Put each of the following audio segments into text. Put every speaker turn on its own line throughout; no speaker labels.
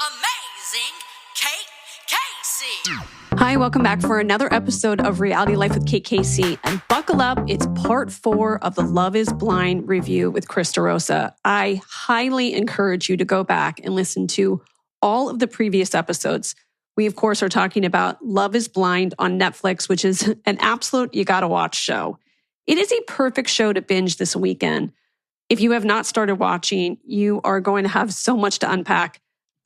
amazing Kate Casey.
Hi, welcome back for another episode of Reality Life with Kate Casey. And buckle up, it's part 4 of the Love is Blind review with Chris DeRosa. I highly encourage you to go back and listen to all of the previous episodes. We, of course, are talking about Love is Blind on Netflix, which is an absolute you gotta watch show. It is a perfect show to binge this weekend. If you have not started watching, you are going to have so much to unpack.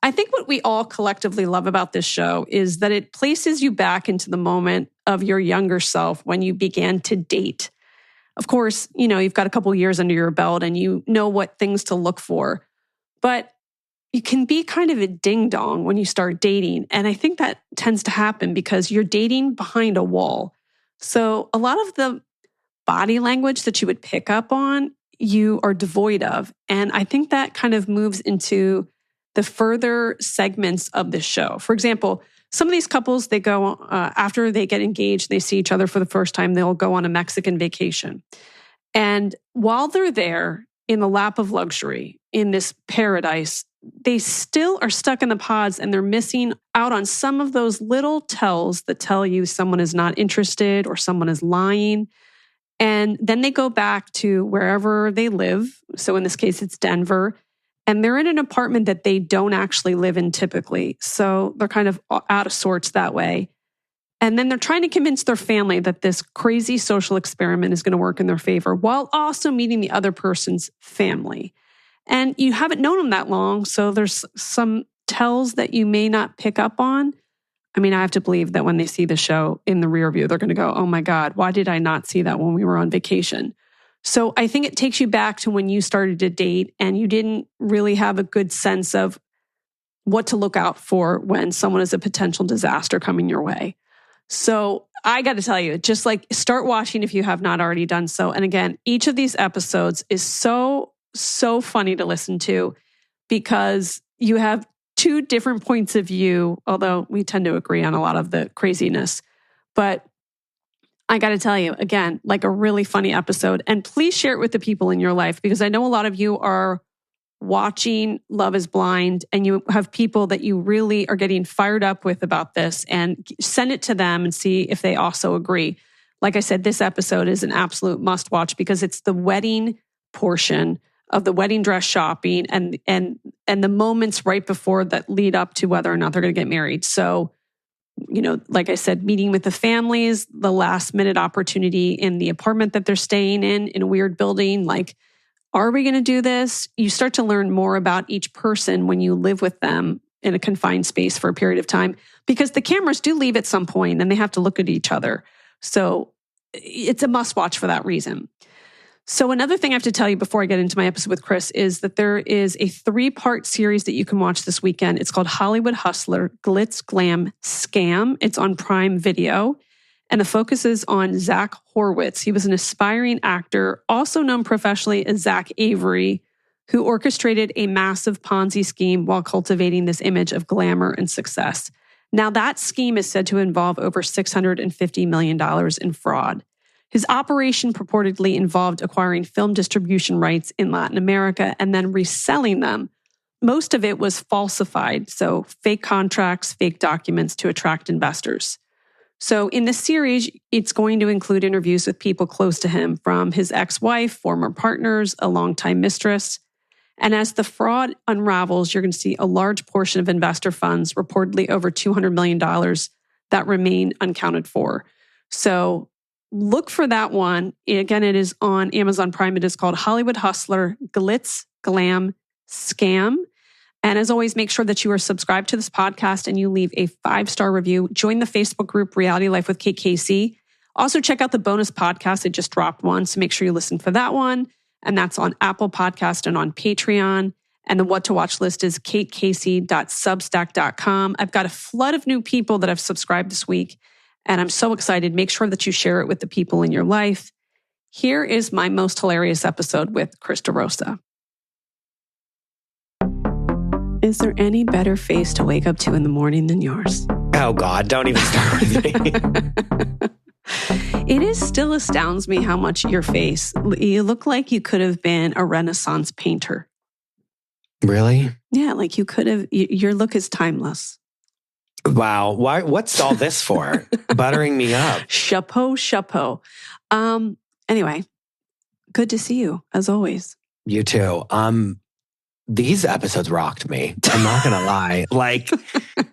I think what we all collectively love about this show is that it places you back into the moment of your younger self when you began to date. Of course, you know, you've got a couple years under your belt and you know what things to look for, but you can be kind of a ding-dong when you start dating. And I think that tends to happen because you're dating behind a wall. So a lot of the body language that you would pick up on, you are devoid of. And I think that kind of moves into the further segments of the show. For example, some of these couples, they go, after they get engaged, they see each other for the first time, they'll go on a Mexican vacation. And while they're there in the lap of luxury, in this paradise, they still are stuck in the pods and they're missing out on some of those little tells that tell you someone is not interested or someone is lying. And then they go back to wherever they live. So in this case, it's Denver. And they're in an apartment that they don't actually live in typically. So they're kind of out of sorts that way. And then they're trying to convince their family that this crazy social experiment is going to work in their favor while also meeting the other person's family. And you haven't known them that long. So there's some tells that you may not pick up on. I mean, I have to believe that when they see the show in the rear view, they're going to go, oh my God, why did I not see that when we were on vacation? So I think it takes you back to when you started to date and you didn't really have a good sense of what to look out for when someone is a potential disaster coming your way. So I got to tell you, just like start watching if you have not already done so. And again, each of these episodes is so funny to listen to because you have 2 different points of view, although we tend to agree on a lot of the craziness. But I got to tell you, again, like a really funny episode. And please share it with the people in your life because I know a lot of you are watching Love is Blind and you have people that you really are getting fired up with about this, and send it to them and see if they also agree. Like I said, this episode is an absolute must watch because it's the wedding portion of the wedding dress shopping and the moments right before that lead up to whether or not they're going to get married. So, you know, like I said, meeting with the families, the last minute opportunity in the apartment that they're staying in a weird building. Like, are we going to do this? You start to learn more about each person when you live with them in a confined space for a period of time, because the cameras do leave at some point and they have to look at each other. So it's a must watch for that reason. So another thing I have to tell you before I get into my episode with Chris is that there is a 3-part series that you can watch this weekend. It's called Hollywood Hustler, Glitz, Glam, Scam. It's on Prime Video. And the focus is on Zach Horwitz. He was an aspiring actor, also known professionally as Zach Avery, who orchestrated a massive Ponzi scheme while cultivating this image of glamour and success. Now, that scheme is said to involve over $650 million in fraud. His operation purportedly involved acquiring film distribution rights in Latin America and then reselling them. Most of it was falsified, so fake contracts, fake documents to attract investors. So in the series, it's going to include interviews with people close to him, from his ex-wife, former partners, a longtime mistress. And as the fraud unravels, you're going to see a large portion of investor funds, reportedly over $200 million, that remain unaccounted for. So look for that one. Again, it is on Amazon Prime. It is called Hollywood Hustler, Glitz, Glam, Scam. And as always, make sure that you are subscribed to this podcast and you leave a 5-star review. Join the Facebook group, Reality Life with Kate Casey. Also, check out the bonus podcast. I just dropped one, so make sure you listen for that one. And that's on Apple Podcast and on Patreon. And the what to watch list is katecasey.substack.com. I've got a flood of new people that have subscribed this week, and I'm so excited. Make sure that you share it with the people in your life. Here is my most hilarious episode with Chris DeRosa. Is there any better face to wake up to in the morning than yours?
Oh God, don't even start with me.
It still astounds me how much your face, you look like you could have been a Renaissance painter.
Really?
Yeah, like you could have, your look is timeless.
Wow. Why? What's all this for? Buttering me up.
Chapeau. Anyway, good to see you as always.
You too. These episodes rocked me. I'm not gonna lie. Like,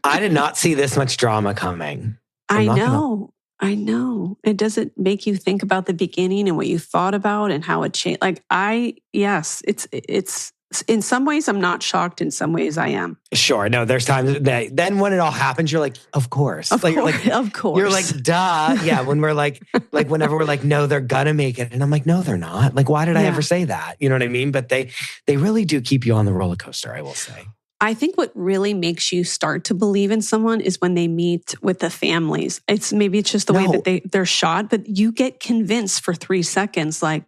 I did not see this much drama coming.
I know. And does it make you think about the beginning and what you thought about and how it changed? Like, yes, it's in some ways I'm not shocked. In some ways I am.
Sure. No, there's times that then when it all happens, you're like, of course.
Of course.
You're like, duh. Yeah. When we're like whenever we're like, no, they're gonna make it. And I'm like, no, they're not. Like, why did I ever say that? You know what I mean? But they really do keep you on the roller coaster, I will say.
I think what really makes you start to believe in someone is when they meet with the families. It's just the way that they're shot, but you get convinced for 3 seconds, like,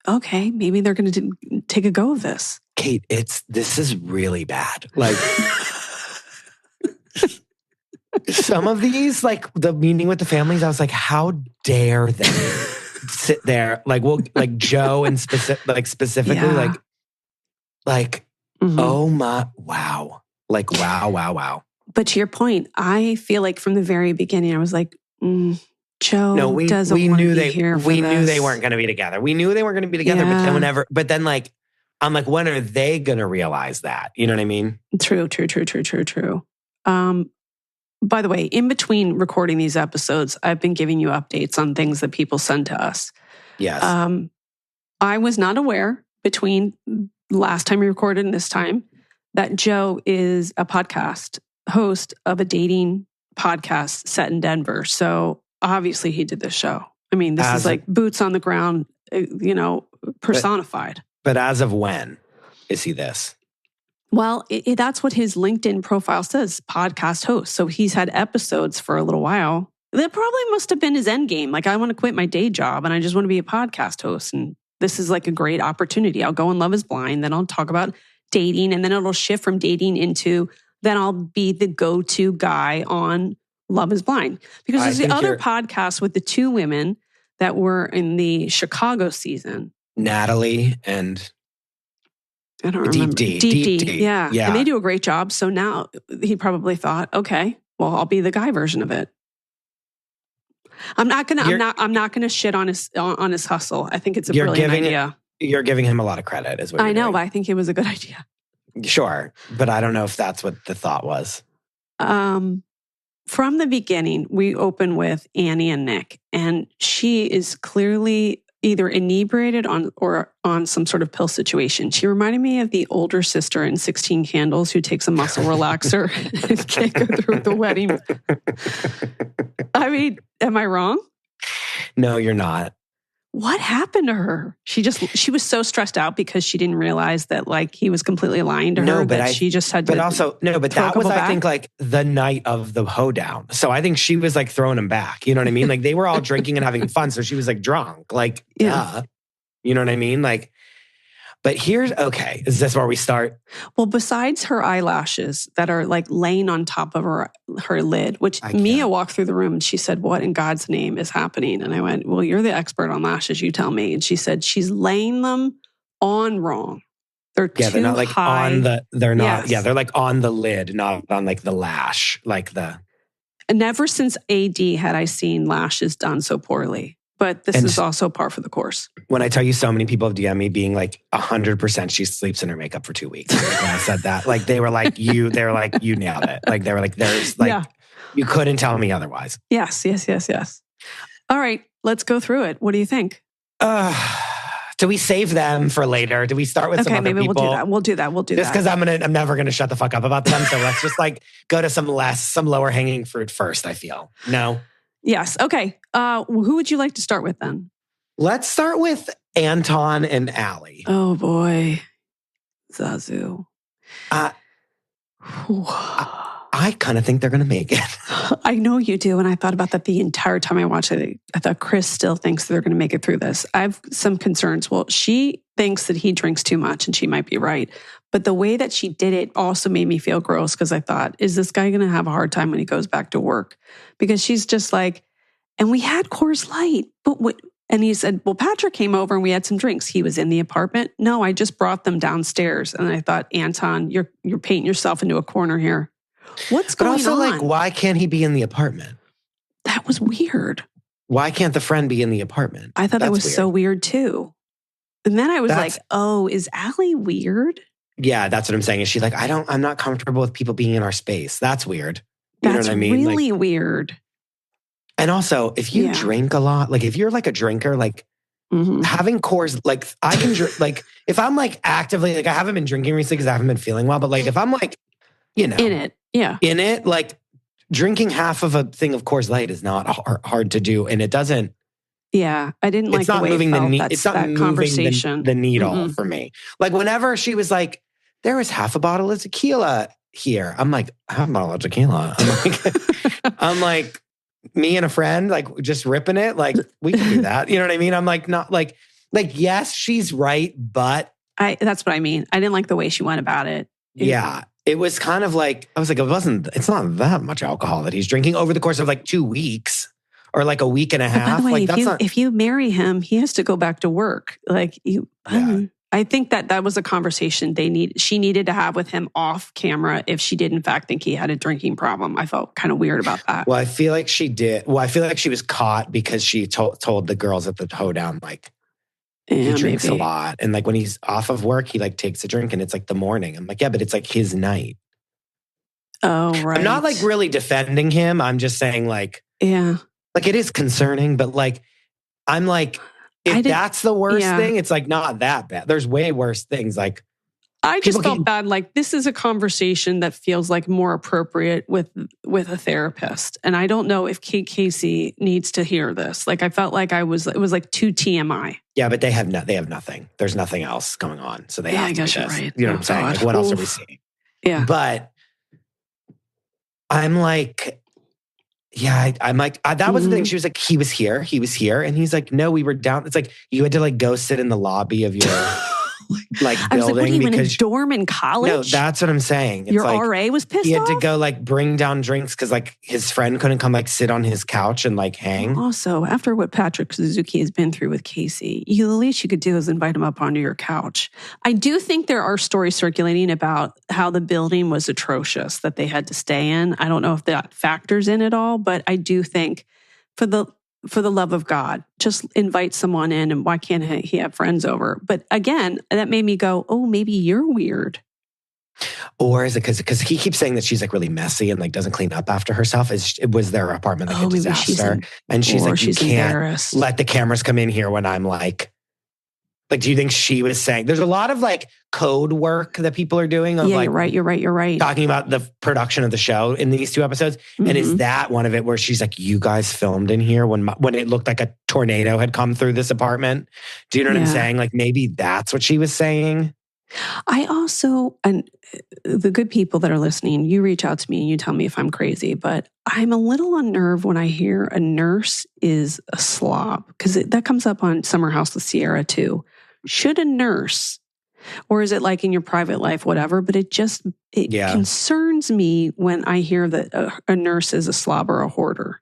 okay, maybe they're going to take a go of this.
Kate, this is really bad. Like some of these, like the meeting with the families, I was like, how dare they sit there? Like, like Joe and specifically,
yeah.
like. Mm-hmm. Oh my, wow. Like, wow.
But to your point, I feel like from the very beginning, I was like, Joe doesn't want to be here for
We
this.
knew they weren't going to be together. We knew they weren't going to be together.
Yeah.
But then like, I'm like, when are they going to realize that? You know what I mean?
True. By the way, in between recording these episodes, I've been giving you updates on things that people send to us.
Yes.
I was not aware between last time we recorded and this time that Joe is a podcast host of a dating podcast set in Denver. So obviously he did this show. I mean, this is like boots on the ground, personified.
But as of when is he this?
Well, that's what his LinkedIn profile says, podcast host. So he's had episodes for a little while. That probably must have been his end game. Like, I want to quit my day job and I just want to be a podcast host. And this is like a great opportunity. I'll go on Love is Blind, then I'll talk about dating, and then it'll shift from dating into, then I'll be the go-to guy on Love is Blind. Because there's the other podcast with the 2 women that were in the Chicago season.
Natalie and
I don't remember.
Deep D.
Yeah. And they do a great job. So now he probably thought, okay, well, I'll be the guy version of it. I'm not gonna shit on his hustle. I think it's a brilliant idea.
You're giving him a lot of credit, is what
I know,
doing.
but I think it was a good idea.
Sure, but I don't know if that's what the thought was.
From the beginning, we open with Annie and Nick, and she is clearly either inebriated or on some sort of pill situation. She reminded me of the older sister in 16 Candles who takes a muscle relaxer and can't go through the wedding. I mean, am I wrong?
No, you're not.
What happened to her? She was so stressed out because she didn't realize that like he was completely lying to her. But she just had to.
But also, no, but that was, I think, like the night of the hoedown. So I think she was like throwing him back. You know what I mean? Like they were all drinking and having fun. So she was like drunk. Like, yeah. You know what I mean? Like, but okay. Is this where we start?
Well, besides her eyelashes that are like laying on top of her lid, which Mia walked through the room and she said, what in God's name is happening? And I went, well, you're the expert on lashes. You tell me. And she said, she's laying them on wrong. They're too
they're not like
high.
They're not. Yes. Yeah, they're like on the lid, not on like the lash, like the.
Never since AD had I seen lashes done so poorly. But this is also par for the course.
When I tell you so many people have DM'd me being like 100% she sleeps in her makeup for 2 weeks. Like when I said that, like they were like, you nailed it. Like they were like, there's like, you couldn't tell me otherwise.
Yes. All right, let's go through it. What do you think?
Do we save them for later? Do we start with some other people?
Okay, maybe we'll do that. Just
because I'm never going to shut the fuck up about them. So let's just like go to some lower hanging fruit first, I feel. No?
Yes. Okay. Who would you like to start with then?
Let's start with Anton and Allie.
Oh boy. Zazu.
I kind of think they're going to make it.
I know you do. And I thought about that the entire time I watched it. I thought Chris still thinks they're going to make it through this. I have some concerns. Well, she thinks that he drinks too much and she might be right. But the way that she did it also made me feel gross because I thought, is this guy going to have a hard time when he goes back to work? Because she's just like, and we had Coors Light, but And he said, well, Patrick came over and we had some drinks. He was in the apartment. No, I just brought them downstairs. And I thought, Anton, you're painting yourself into a corner here. What's going on?
But also, like, why can't he be in the apartment?
That was weird.
Why can't the friend be in the apartment?
I thought that was weird. So weird too. And then I was like, oh, is Allie weird?
Yeah, that's what I'm saying. Is she like, I'm not comfortable with people being in our space. That's weird. You know what I mean?
Really weird.
And also, if you drink a lot, like if you're like a drinker, like having Coors, like I can drink, like if I'm like actively, like I haven't been drinking recently because I haven't been feeling well, but like if I'm like, you know.
In it,
like drinking half of a thing of Coors Light is not hard to do. And it doesn't.
Yeah, I didn't like the way it felt.
It's not moving the needle for me. Like whenever she was like, there was half a bottle of tequila here. I'm like, half a bottle of tequila. I'm like, me and a friend, like just ripping it. Like we can do that. You know what I mean? I'm like, not like, yes, she's right. But
that's what I mean. I didn't like the way she went about it.
Yeah. It was kind of like, I was like, it's not that much alcohol that he's drinking over the course of like 2 weeks or like a week and a half.
By the way,
like
if you marry him, he has to go back to work. Like I think that was a conversation she needed to have with him off camera if she did in fact think he had a drinking problem. I felt kind of weird about that.
Well, I feel like she did. Well, I feel like she was caught because she told the girls at the hoedown, like, he drinks a lot. And like when he's off of work, he like takes a drink and it's like the morning. I'm like, yeah, but it's like his night.
Oh, right.
I'm not like really defending him. I'm just saying like, like it is concerning, but like, I'm like, if that's the worst thing, it's like not that bad. There's way worse things. Like
I just felt bad. Like this is a conversation that feels like more appropriate with a therapist. And I don't know if Kate Casey needs to hear this. Like I felt like it was like too TMI.
Yeah, but they have nothing. There's nothing else going on. So they have to. I
guess you're right.
You know what I'm saying? Like, what else are we seeing?
Yeah.
But I'm like, I'm like, that was the thing. She was like, he was here. And he's like, no, we were down. It's like, you had to like go sit in the lobby of your like building.
I was like, what, you
because
in a dorm in college?
No, that's what I'm saying. It's
your
like,
RA was pissed off?
He had to go like bring down drinks because like his friend couldn't come like sit on his couch and like hang.
Also, after what Patrick Suzuki has been through with Casey, the least you could do is invite him up onto your couch. I do think there are stories circulating about how the building was atrocious that they had to stay in. I don't know if that factors in at all, but I do think for the love of God, just invite someone in, and why can't he have friends over? But again, that made me go, oh, maybe you're weird.
Or is it because he keeps saying that she's like really messy and like doesn't clean up after herself? Was their apartment like a disaster? And she's like, you can't let the cameras come in here when I'm like, do you think she was saying, there's a lot of like code work that people are doing. Of,
yeah,
like,
you're right.
Talking about the production of the show in these 2 episodes. And is that one of it where she's like, you guys filmed in here when it looked like a tornado had come through this apartment? Do you know what I'm saying? Like maybe that's what she was saying.
I also, and the good people that are listening, you reach out to me and you tell me if I'm crazy, but I'm a little unnerved when I hear a nurse is a slob, because that comes up on Summer House with Sierra too. Should a nurse, or is it like in your private life, whatever, but it concerns me when I hear that a nurse is a slob or a hoarder.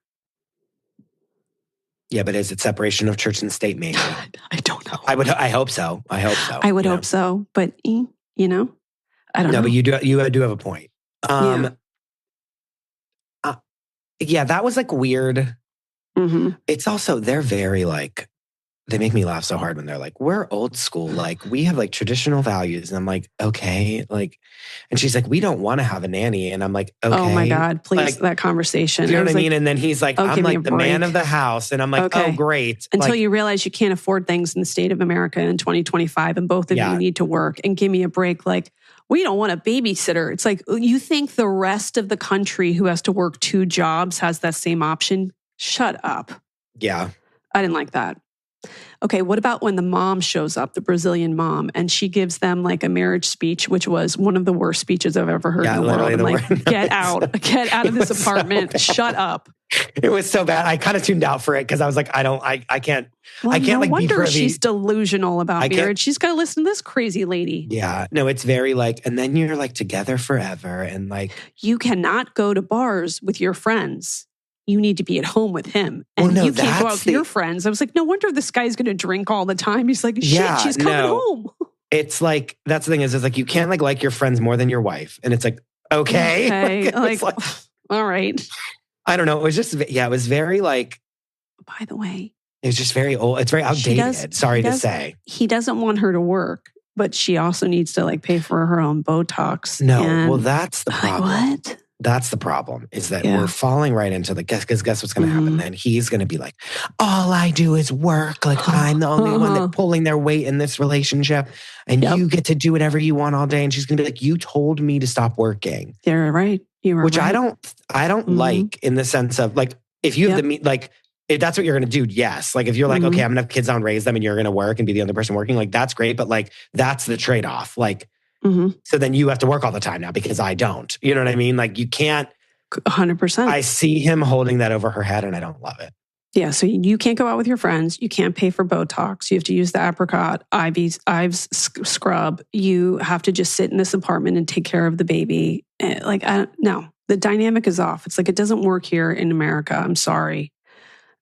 Yeah, but is it separation of church and state, maybe?
I don't know.
I hope so.
I would hope so, but I don't know.
No, but you do have a point. Yeah, that was like weird.
Mm-hmm.
It's also, they're very like, they make me laugh so hard when they're like, we're old school. Like we have like traditional values. And I'm like, okay. Like, and she's like, we don't want to have a nanny. And I'm like, okay.
Oh my God, please. Like, that conversation.
You know what I mean? And then he's like, I'm like the man of the house. And I'm like, oh, great.
Until you realize you can't afford things in the state of America in 2025. And both of you need to work, and give me a break. Like, we don't want a babysitter. It's like, you think the rest of the country who has to work 2 jobs has that same option? Shut up.
Yeah.
I didn't like that. Okay, what about when the mom shows up, the Brazilian mom, and she gives them like a marriage speech, which was one of the worst speeches I've ever heard in the world. I'm like, get out of this apartment. So shut up.
It was so bad. I kind of tuned out for it because I was like, I can't.
Well,
I can't
no
like
wonder
be privy.
She's delusional about marriage. She's got to listen to this crazy lady.
Yeah, no, it's very like, and then you're like together forever, and like
you cannot go to bars with your friends. you need to be at home with him. And you can't go out with your friends. I was like, no wonder this guy's going to drink all the time. He's like, shit, she's coming home.
It's like, that's the thing is like, you can't like your friends more than your wife. And it's like, okay.
like, all right.
I don't know. It was just, it was very like.
By the way.
It was just very old. It's very outdated. Sorry to say.
He doesn't want her to work, but she also needs to like pay for her own Botox.
No, well, that's the problem.
What?
That's the problem is that we're falling right into the guess what's going to happen then? He's going to be like, all I do is work. Like I'm the only one that's pulling their weight in this relationship. And you get to do whatever you want all day. And she's going to be like, you told me to stop working.
You're right. You were
Which
right.
I don't like in the sense of like, if you have if that's what you're going to do, yes. Like if you're like, okay, I'm going to have kids, I'll raise them and you're going to work and be the other person working. Like that's great. But like, that's the trade-off. Like, so then you have to work all the time now because I don't. You know what I mean? Like you can't.
100%.
I see him holding that over her head and I don't love it.
Yeah. So you can't go out with your friends. You can't pay for Botox. You have to use the apricot Ives scrub. You have to just sit in this apartment and take care of the baby. Like, no, the dynamic is off. It's like, it doesn't work here in America. I'm sorry.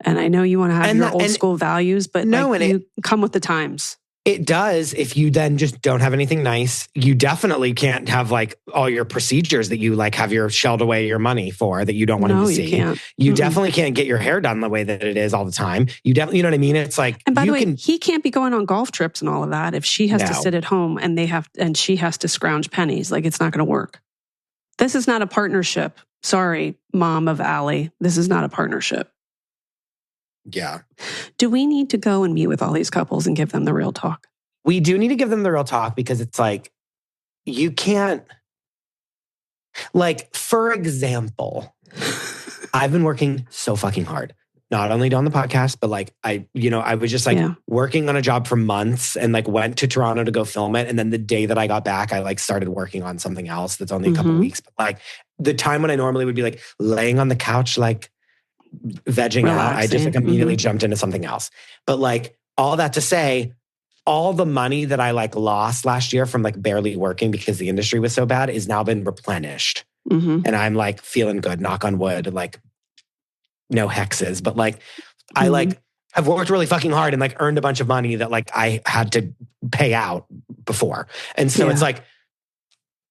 And I know you want to have your old school values, but you come with the times.
It does. If you then just don't have anything nice, you definitely can't have like all your procedures that you like have your shelled away your money for that you don't want him to see.
Can't.
You definitely can't get your hair done the way that it is all the time. You definitely, you know what I mean? It's like,
and by the way, he can't be going on golf trips and all of that if she has to sit at home and she has to scrounge pennies. Like it's not going to work. This is not a partnership. Sorry, mom of Allie. This is not a partnership.
Yeah.
Do we need to go and meet with all these couples and give them the real talk?
We do need to give them the real talk because it's like, you can't, like, for example, I've been working so fucking hard, not only on the podcast, but like, I was just like working on a job for months and like went to Toronto to go film it. And then the day that I got back, I like started working on something else that's only a couple weeks. But like the time when I normally would be like laying on the couch, like, vegging out, I just like immediately jumped into something else. But like all that to say, all the money that I like lost last year from like barely working because the industry was so bad is now been replenished. And I'm like feeling good, knock on wood, like no hexes. But like I like have worked really fucking hard and like earned a bunch of money that like I had to pay out before. And so it's like,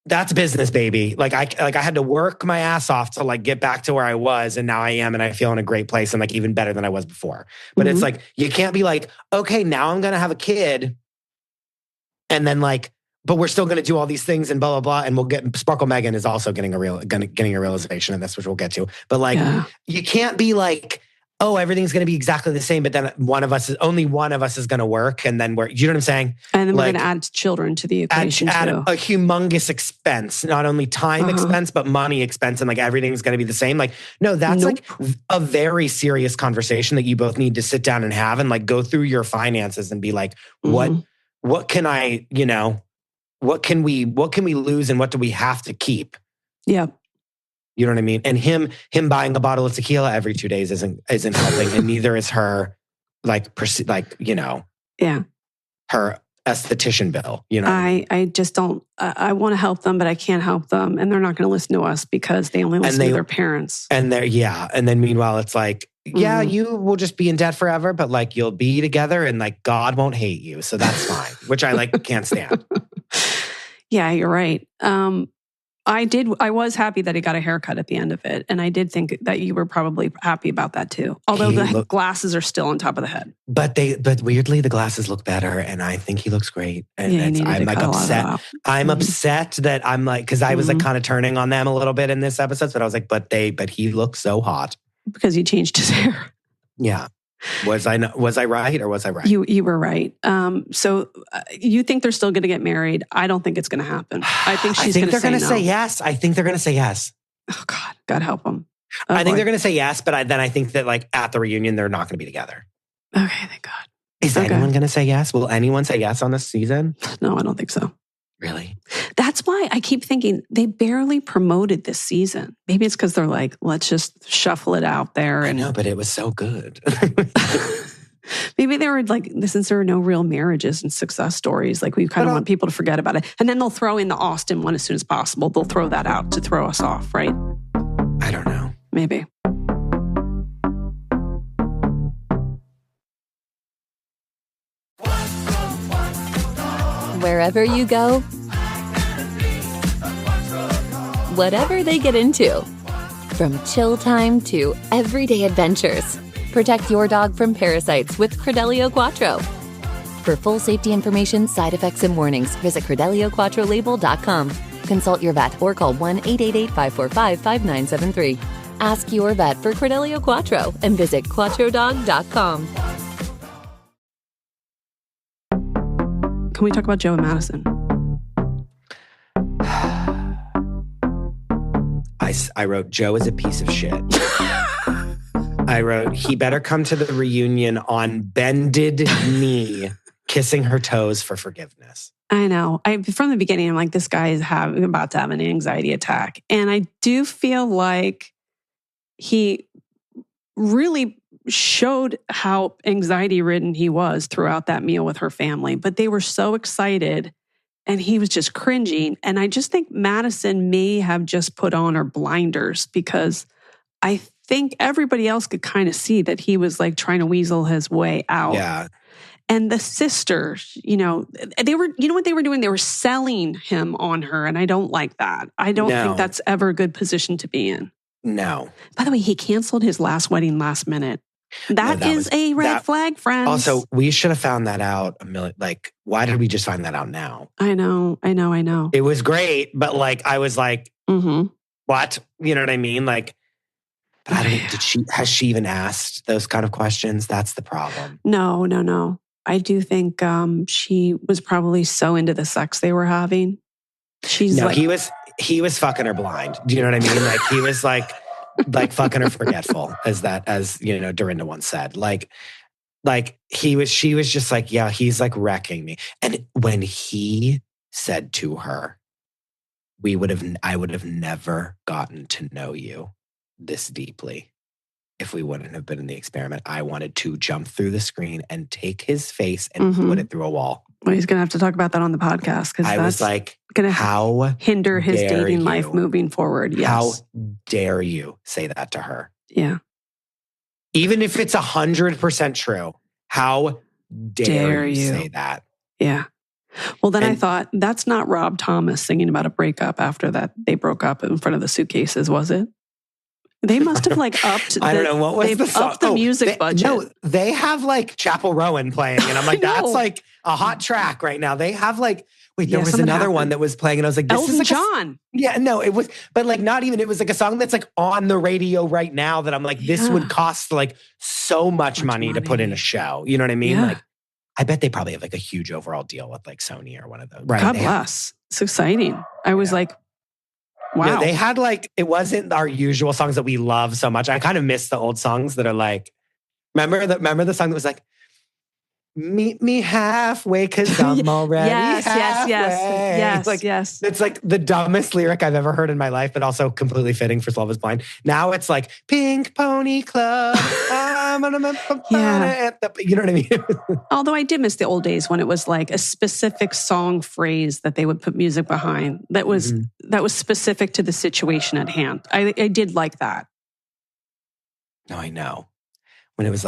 that's business, baby. Like I had to work my ass off to like get back to where I was. And now I am. And I feel in a great place and like even better than I was before. But it's like, you can't be like, okay, now I'm going to have a kid. And then like, but we're still going to do all these things and blah, blah, blah. And we'll get, Sparkle Megan is also getting a realization of this, which we'll get to. But like, you can't be like, oh, everything's going to be exactly the same, but then only one of us is going to work. And then you know what I'm saying?
And then we're going to add children to the equation
add
too.
A humongous expense, not only time expense, but money expense. And like, everything's going to be the same. Like, no, that's like a very serious conversation that you both need to sit down and have and like go through your finances and be like, what can I, what can we lose and what do we have to keep?
Yeah.
You know what I mean? And him buying a bottle of tequila every 2 days isn't helping, and neither is her her esthetician bill. You know,
I just don't. I want to help them, but I can't help them, and they're not going to listen to us because they only listen to their parents.
And then meanwhile, it's like, you will just be in debt forever, but like you'll be together, and like God won't hate you, so that's fine. Which I like can't stand.
Yeah, you're right. I was happy that he got a haircut at the end of it. And I did think that you were probably happy about that too. Although the glasses are still on top of the head.
But weirdly, the glasses look better. And I think he looks great. And I'm like upset. I'm upset that I'm like, because I was like kind of turning on them a little bit in this episode. But I was like, but he looks so hot.
Because he changed his hair.
Yeah. Was I right or was I right?
You were right. So you think they're still going to get married? I don't think it's going to happen. I think
they're going to say yes. I think they're going to say yes.
Oh God help them. Oh,
I think they're going to say yes, but then I think that like at the reunion they're not going to be together.
Okay, thank God.
Is anyone going to say yes? Will anyone say yes on this season?
No, I don't think so.
Really?
That's why I keep thinking they barely promoted this season. Maybe it's because they're like, let's just shuffle it out there.
I know, but it was so good.
Maybe they were like, since there are no real marriages and success stories, like we kind of want people to forget about it. And then they'll throw in the Austin one as soon as possible. They'll throw that out to throw us off, right?
I don't know.
Maybe.
wherever you go, whatever they get into. From chill time to everyday adventures, protect your dog from parasites with Credelio Quattro. For full safety information, side effects, and warnings, visit CredelioQuattroLabel.com. Consult your vet or call 1-888-545-5973. Ask your vet for Credelio Quattro and visit QuattroDog.com.
Can we talk about Joe and Madison?
I wrote, Joe is a piece of shit. I wrote, he better come to the reunion on bended knee, kissing her toes for forgiveness.
I know. From the beginning, I'm like, this guy is about to have an anxiety attack. And I do feel like he really showed how anxiety-ridden he was throughout that meal with her family. But they were so excited. And he was just cringing. And I just think Madison may have just put on her blinders because I think everybody else could kind of see that he was like trying to weasel his way out.
Yeah.
And the sisters, they were, what they were doing? They were selling him on her. And I don't like that. I don't think that's ever a good position to be in.
No.
By the way, he canceled his last wedding last minute. That is a red flag, friends.
Also, we should have found that out why did we just find that out now?
I know.
It was great, but I was like, what? You know what I mean? Like, but I don't, has she even asked those kind of questions? That's the problem.
No. I do think she was probably so into the sex they were having. He was fucking her blind. Do you know what I mean? Like, he was like fucking her forgetful, as Dorinda once said. She was just like, yeah, he's like wrecking me. And when he said to her, I would have never gotten to know you this deeply if we wouldn't have been in the experiment. I wanted to jump through the screen and take his face and put it through a wall. Well, he's going to have to talk about that on the podcast because
I was like,
going
how
hinder his dating life moving forward. Yes.
How dare you say that to her?
Yeah.
Even if it's 100% true, how dare you say that?
Yeah. Well, then I thought, that's not Rob Thomas singing about a breakup after that they broke up in front of the suitcases, was it? They must have upped.
I don't know what was the song.
Upped the music budget.
No, they have Chapel Rowan playing, and I'm like, that's a hot track right now. They have there was another one that was playing, and I was like, this
Elton
is
John.
Yeah, no, it was, but not even. It was a song that's on the radio right now that I'm like, this would cost so much money to put in a show. You know what I mean?
Yeah.
I bet they probably have a huge overall deal with Sony or one of those. Right?
God bless. It's exciting. I was like, wow.
Yeah, they had it wasn't our usual songs that we love so much. I kind of miss the old songs that are remember the song that was meet me halfway because I'm already halfway.
Yes.
It's the dumbest lyric I've ever heard in my life, but also completely fitting for Love is Blind. Now it's Pink Pony Club. You know what I mean?
Although I did miss the old days when it was a specific song phrase that they would put music behind that was specific to the situation at hand. I did like that.
No, I know. When it was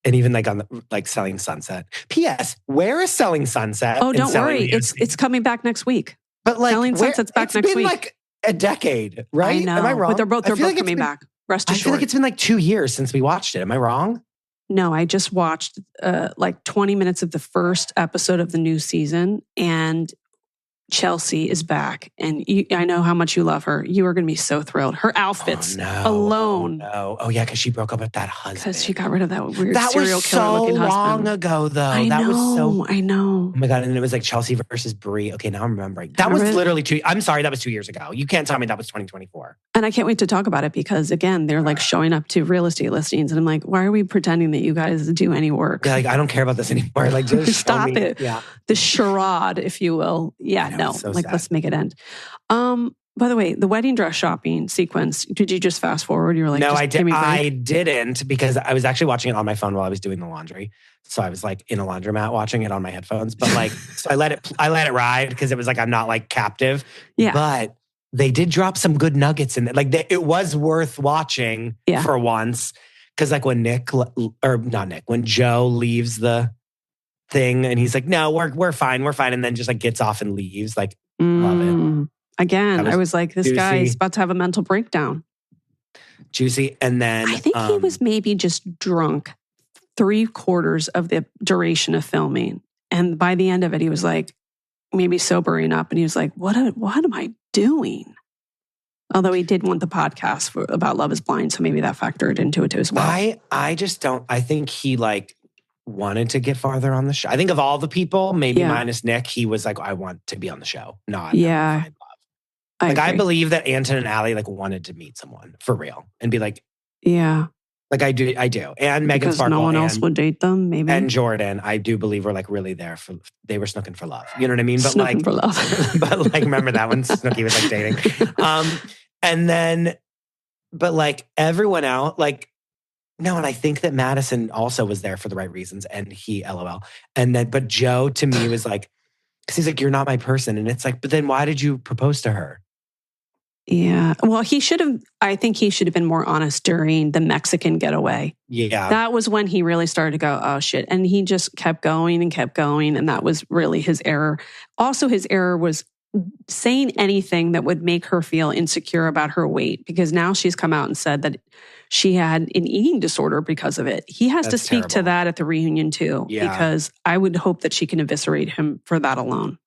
and even on the, Selling Sunset. P.S. Where is Selling Sunset?
Oh, don't worry. It's coming back next week.
But
Selling Sunset's back next week.
It's been a decade, right?
I know.
Am I wrong?
But they're both coming back. Rest assured.
I feel it's been 2 years since we watched it. Am I wrong?
No, I just watched 20 minutes of the first episode of the new season, and Chelsea is back. And I know how much you love her. You are going to be so thrilled. Her outfits alone.
Oh, yeah, because she broke up with that husband.
Because she got rid of that weird serial killer looking husband.
That was so long ago, though.
I know.
Oh my God. And it was Chelsea versus Brie. Okay, now I'm remembering. That was literally I'm sorry, that was 2 years ago. You can't tell me that was 2024.
And I can't wait to talk about it because, again, they're showing up to real estate listings. And I'm like, why are we pretending that you guys do any work?
Yeah, I don't care about this anymore. Just
stop it.
Yeah.
The charade, if you will. Yeah, no. So let's make it end. By the way, the wedding dress shopping sequence, did you just fast forward? You were
no, I didn't because I was actually watching it on my phone while I was doing the laundry. So I was in a laundromat watching it on my headphones. But so I let it ride because it was I'm not when But they did drop some good nuggets in it. It was worth watching for once. Because when when Joe leaves the thing. And he's like, no, we're fine. We're fine. And then just like gets off and leaves. Like, love it.
Again, I was like, this
juicy.
guy is about to have a mental breakdown.
Juicy. And then
I think he was maybe just drunk 3/4 of the duration of filming. And by the end of it, he was like, maybe sobering up. And he was like, what am I doing? Although he did want the podcast about Love is Blind. So maybe that factored into it as well.
I just don't, I think he like wanted to get farther on the show. I think of all the people, maybe minus Nick, he was like, I want to be on the show. Not
yeah.
I believe that Anton and Allie like wanted to meet someone for real and be like,
yeah.
Like I do. And Megan
because
Sparkle.
No one else would date them, maybe.
And Jordan, I do believe were like really there for, they were snooking for love. You know what I mean? But
snooking
like,
for love.
but like, remember that one? Snooki was like dating. And then, but like everyone out, like, no, and I think that Madison also was there for the right reasons and he LOL. And then, but Joe to me was like, because he's like, you're not my person. And it's like, but then why did you propose to her?
Yeah. Well, I think he should have been more honest during the Mexican getaway.
Yeah.
That was when he really started to go, oh shit. And he just kept going. And that was really his error. Also, his error was saying anything that would make her feel insecure about her weight, because now she's come out and said that she had an eating disorder because of it. He has to speak to that at the reunion too, because I would hope that she can eviscerate him for that alone.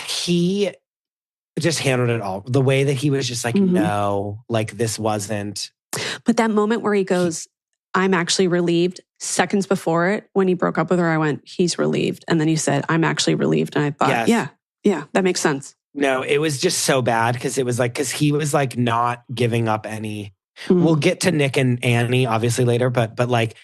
He just handled it all. The way that he was just like, no, like this wasn't.
But that moment where he goes, I'm actually relieved. Seconds before it, when he broke up with her, I went, he's relieved. And then he said, I'm actually relieved. And I thought, yeah, that makes sense.
No, it was just so bad because it was like, because he was like not giving up any. We'll get to Nick and Annie obviously later, but like,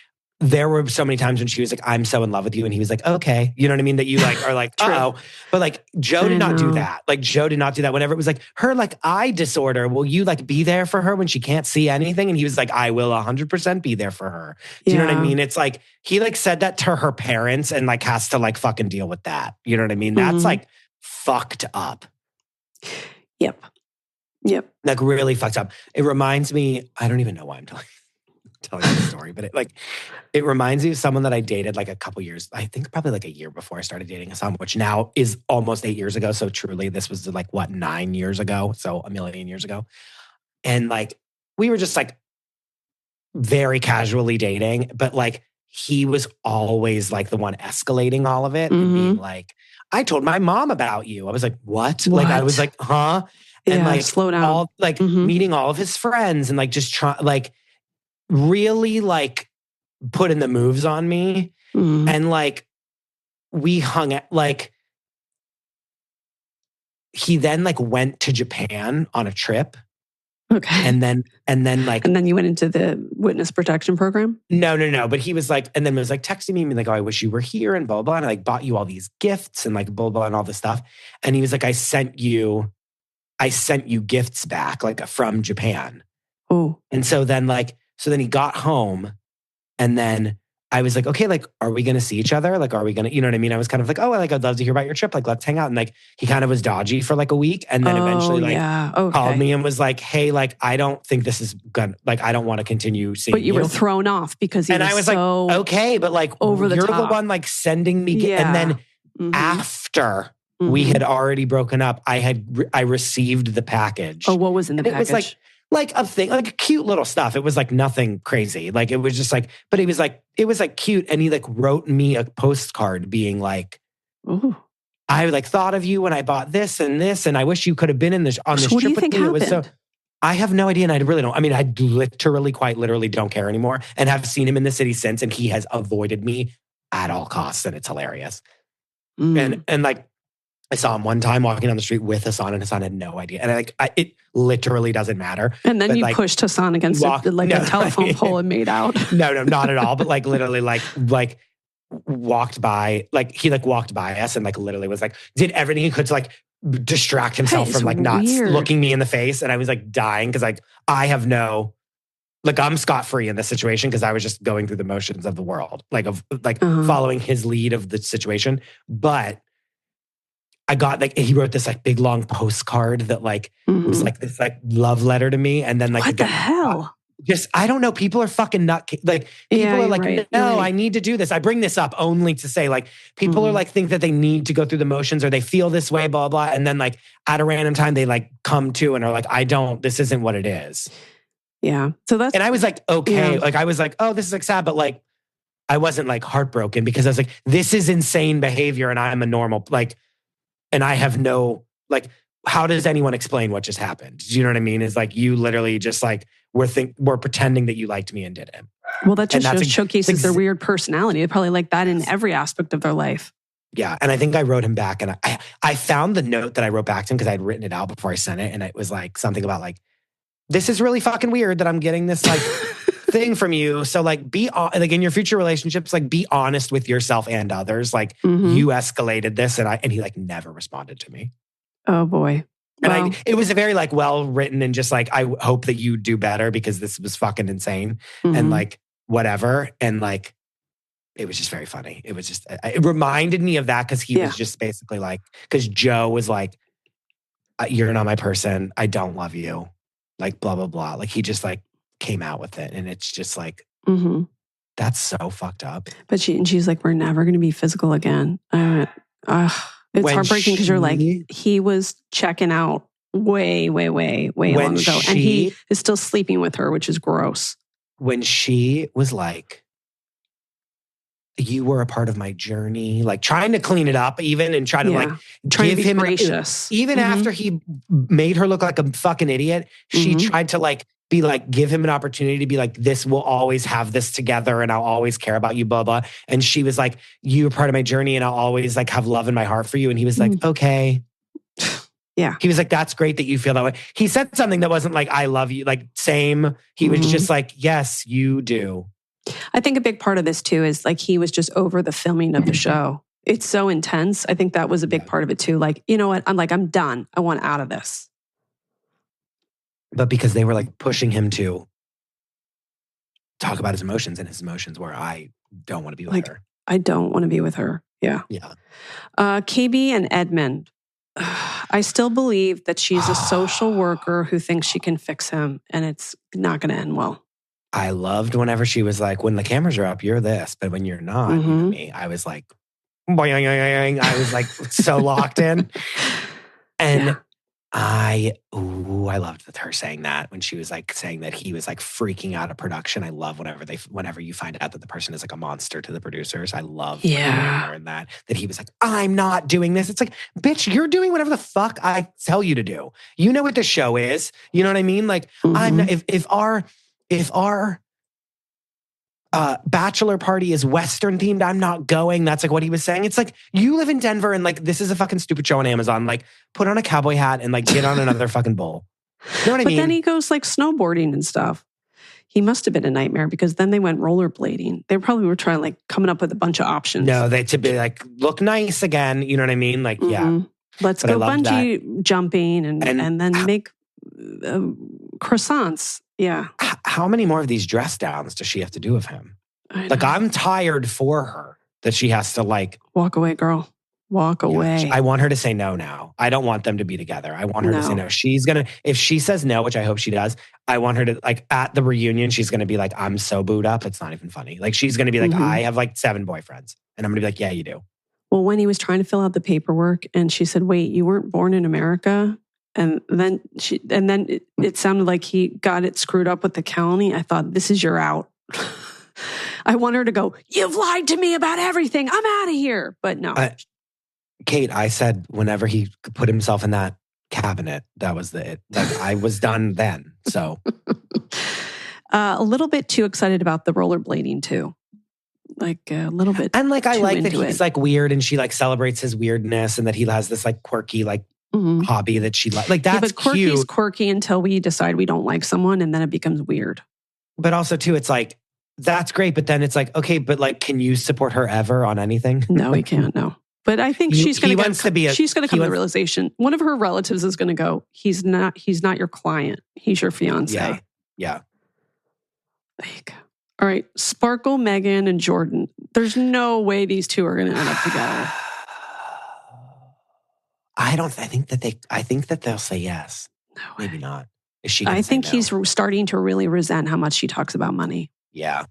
there were so many times when she was like, I'm so in love with you. And he was like, okay. You know what I mean? That you like are like, oh. But like, Joe did not do that. Like, Joe did not do that. Whenever it was like, her like eye disorder, will you like be there for her when she can't see anything? And he was like, I will 100% be there for her. Do you know what I mean? It's like, he like said that to her parents and like has to like fucking deal with that. You know what I mean? That's like fucked up.
Yep.
Like really fucked up. It reminds me, I don't even know why I'm telling you the story, but it reminds me of someone that I dated like a couple years, I think probably like a year before I started dating Hassan, which now is almost 8 years ago. So truly this was like 9 years ago. So a million years ago. And like, we were just like very casually dating, but like he was always like the one escalating all of it and being like, I told my mom about you. I was like, what? Like, I was like, huh? And like,
slow down.
All, like meeting all of his friends and like, just trying, like, really like putting the moves on me. And like we hung out, like he then like went to Japan on a trip.
Okay.
And then like,
and then you went into the witness protection program?
No. But he was like, and then was like texting me and like, oh, I wish you were here and blah, blah. And I like bought you all these gifts and like blah, blah, and all this stuff. And he was like, I sent you gifts back, like from Japan.
Oh.
And so then he got home and then I was like, okay, like, are we going to see each other? Like, are we going to, you know what I mean? I was kind of like, oh, like, I'd love to hear about your trip. Like, let's hang out. And like, he kind of was dodgy for like a week. And then eventually called me and was like, hey, like, I don't think this is good. Like, I don't want to continue seeing you.
But you were thrown off because
I was like, okay, but like,
over the
you're
top.
the one like sending me. And then after we had already broken up, I received the package.
Oh, what was in the package?
It was like a thing, like cute little stuff. It was like nothing crazy. Like it was just like, but it was like cute. And he like wrote me a postcard being like, ooh, I like thought of you when I bought this and this, and I wish you could have been on this trip
with me.
It was so. I have no idea, and I really don't. I mean, I quite literally don't care anymore, and have seen him in the city since, and he has avoided me at all costs, and it's hilarious. And like, I saw him one time walking down the street with Hassan, and Hassan had no idea. And it literally doesn't matter.
And then you pushed Hassan against a telephone pole and made out.
No, not at all. But like literally like walked by, like he like walked by us and like literally was like, did everything he could to like distract himself from like not looking me in the face. And I was like dying because like I have I'm scot-free in this situation because I was just going through the motions of the world, like of like following his lead of the situation. But I got like, he wrote this like big long postcard that like was like this like love letter to me. And then like,
what the hell?
I don't know. People are fucking nut. Like, people are like,
right.
no, I need to do this. I bring this up only to say, like, people are like, think that they need to go through the motions or they feel this way, blah, blah. And then, like, at a random time, they like come to and are like, this isn't what it is.
Yeah. So
and I was like, okay. Like, I was like, oh, this is like sad. But like, I wasn't like heartbroken because I was like, this is insane behavior and I'm a normal, like, and I have no, like, how does anyone explain what just happened? Do you know what I mean? It's like, you literally just like, we're pretending that you liked me and didn't.
Well, that just showcases their weird personality. They probably like that in every aspect of their life.
Yeah. And I think I wrote him back and I found the note that I wrote back to him because I'd written it out before I sent it. And it was like something about like, this is really fucking weird that I'm getting this like thing from you. So like like in your future relationships, like be honest with yourself and others. Like you escalated this and he like never responded to me.
Oh boy.
And it was a very like well written and just like, I hope that you do better because this was fucking insane and like whatever. And like, it was just very funny. It was just, it reminded me of that because he was just basically like, because Joe was like, you're not my person. I don't love you. Like blah, blah, blah. Like he just like came out with it. And it's just like, that's so fucked up.
But she's like, we're never going to be physical again. It's heartbreaking because you're like, he was checking out way long ago. And he is still sleeping with her, which is gross.
When she was like, you were a part of my journey, like trying to clean it up even and try to like give him
gracious.
Even after he made her look like a fucking idiot, she tried to like be like, give him an opportunity to be like, this, we'll always have this together and I'll always care about you, blah, blah. And she was like, you're part of my journey and I'll always like have love in my heart for you. And he was like, okay.
Yeah.
He was like, that's great that you feel that way. He said something that wasn't like, I love you, like same. He was just like, yes, you do.
I think a big part of this too is like, he was just over the filming of the show. It's so intense. I think that was a big part of it too. Like, you know what? I'm done. I want out of this.
But because they were like pushing him to talk about his emotions and his emotions were, I don't want to be with her.
I don't want to be with her. Yeah.
Yeah.
KB and Edmund. I still believe that she's a social worker who thinks she can fix him and it's not going to end well.
I loved whenever she was like, when the cameras are up, you're this. But when you're not, you know me, I was like, boing. I was like so locked in. And I loved her saying that when she was like saying that he was like freaking out at production. I love whenever you find out that the person is like a monster to the producers. I love hearing that he was like, I'm not doing this. It's like, bitch, you're doing whatever the fuck I tell you to do. You know what the show is. You know what I mean? Like I'm not, if our bachelor party is Western themed, I'm not going. That's like what he was saying. It's like, you live in Denver and like, this is a fucking stupid show on Amazon. Like put on a cowboy hat and like get on another fucking bowl. You know what I mean?
But then he goes like snowboarding and stuff. He must have been a nightmare because then they went rollerblading. They probably were trying like coming up with a bunch of options.
No, to be like, look nice again. You know what I mean? Like, yeah.
Let's go bungee jumping and then make croissants. Yeah.
How many more of these dress downs does she have to do of him? Like, I'm tired for her that she has to like...
Walk away, girl. Walk away.
I want her to say no now. I don't want them to be together. I want her to say no. She's going to... If she says no, which I hope she does, I want her to, like, at the reunion, she's going to be like, I'm so booed up. It's not even funny. Like, she's going to be like, I have like 7 boyfriends. And I'm going to be like, yeah, you do.
Well, when he was trying to fill out the paperwork and she said, wait, you weren't born in America? And then it sounded like he got it screwed up with the county. I thought, this is your out. I want her to go, you've lied to me about everything. I'm out of here. But no.
Kate, I said whenever he put himself in that cabinet, that was it. Like, I was done then. So.
A little bit too excited about the rollerblading too. Like a little bit. And like, I like that he's like weird and she like celebrates his weirdness and that he has this like quirky, like, hobby that she likes. Like, that's but quirky's cute. Quirky until we decide we don't like someone and then it becomes weird. But also too, it's like, that's great. But then it's like, okay, but like, can you support her ever on anything? No, he can't. No. But I think she's going to come to the realization. One of her relatives is going to go, he's not your client. He's your fiance. Yeah. There you go. All right. Sparkle, Megan, and Jordan. There's no way these two are going to end up together. I think that they'll say yes. No way. Maybe not.
Is she?
I think he's starting to really resent how much she talks about money.
Yeah.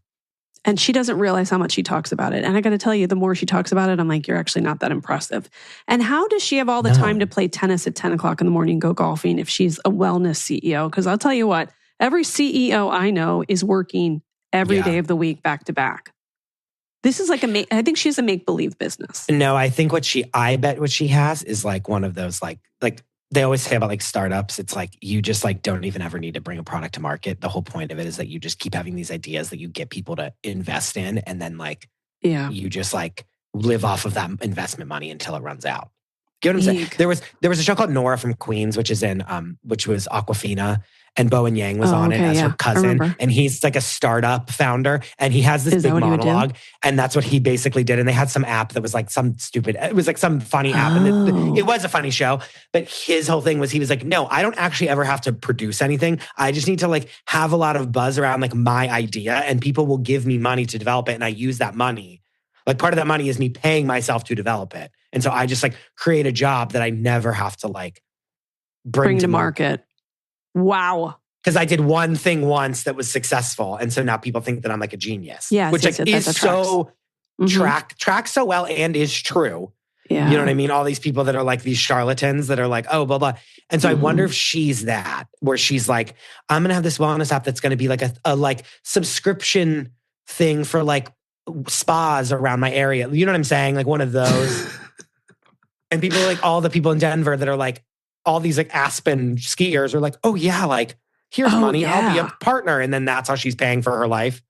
And she doesn't realize how much she talks about it. And I got to tell you, the more she talks about it, I'm like, you're actually not that impressive. And how does she have all the time to play tennis at 10 o'clock in the morning and go golfing if she's a wellness CEO? Because I'll tell you what, every CEO I know is working every day of the week back to back. This is like I think she has a make-believe business.
No, I think I bet what she has is like one of those like they always say about like startups. It's like you just like don't even ever need to bring a product to market. The whole point of it is that you just keep having these ideas that you get people to invest in, and then like you just like live off of that investment money until it runs out. You know what I'm saying? There was a show called Nora from Queens, which was Aquafina. And Bowen Yang was on it as her cousin. And he's like a startup founder. And he has this big monologue. And that's what he basically did. And they had some app that was like it was like some funny app. And it was a funny show. But his whole thing was, he was like, no, I don't actually ever have to produce anything. I just need to like have a lot of buzz around like my idea, and people will give me money to develop it. And I use that money. Like part of that money is me paying myself to develop it. And so I just like create a job that I never have to like bring to market.
Wow.
Because I did one thing once that was successful. And so now people think that I'm like a genius.
Yeah.
Which like is so tracks so well and is true.
Yeah.
You know what I mean? All these people that are like these charlatans that are like, oh, blah, blah. And so I wonder if she's that, where she's like, I'm going to have this wellness app that's going to be like a like subscription thing for like spas around my area. You know what I'm saying? Like one of those. And people are like, all the people in Denver that are like, all these like Aspen skiers are like, oh yeah, like here's money,
yeah.
I'll be a partner. And then that's how she's paying for her life.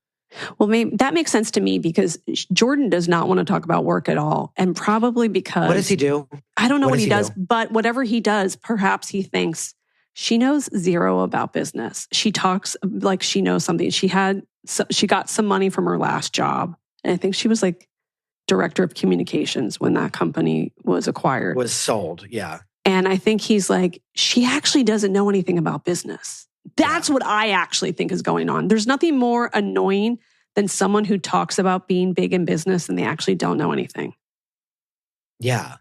Well, maybe that makes sense to me, because Jordan does not want to talk about work at all. And probably because...
What does he do?
I don't know what he does, but whatever he does, perhaps he thinks she knows zero about business. She talks like she knows something. She got some money from her last job. And I think she was like director of communications when that company was acquired.
Was sold, yeah.
And I think he's like, she actually doesn't know anything about business. That's what I actually think is going on. There's nothing more annoying than someone who talks about being big in business and they actually don't know anything.
Yeah.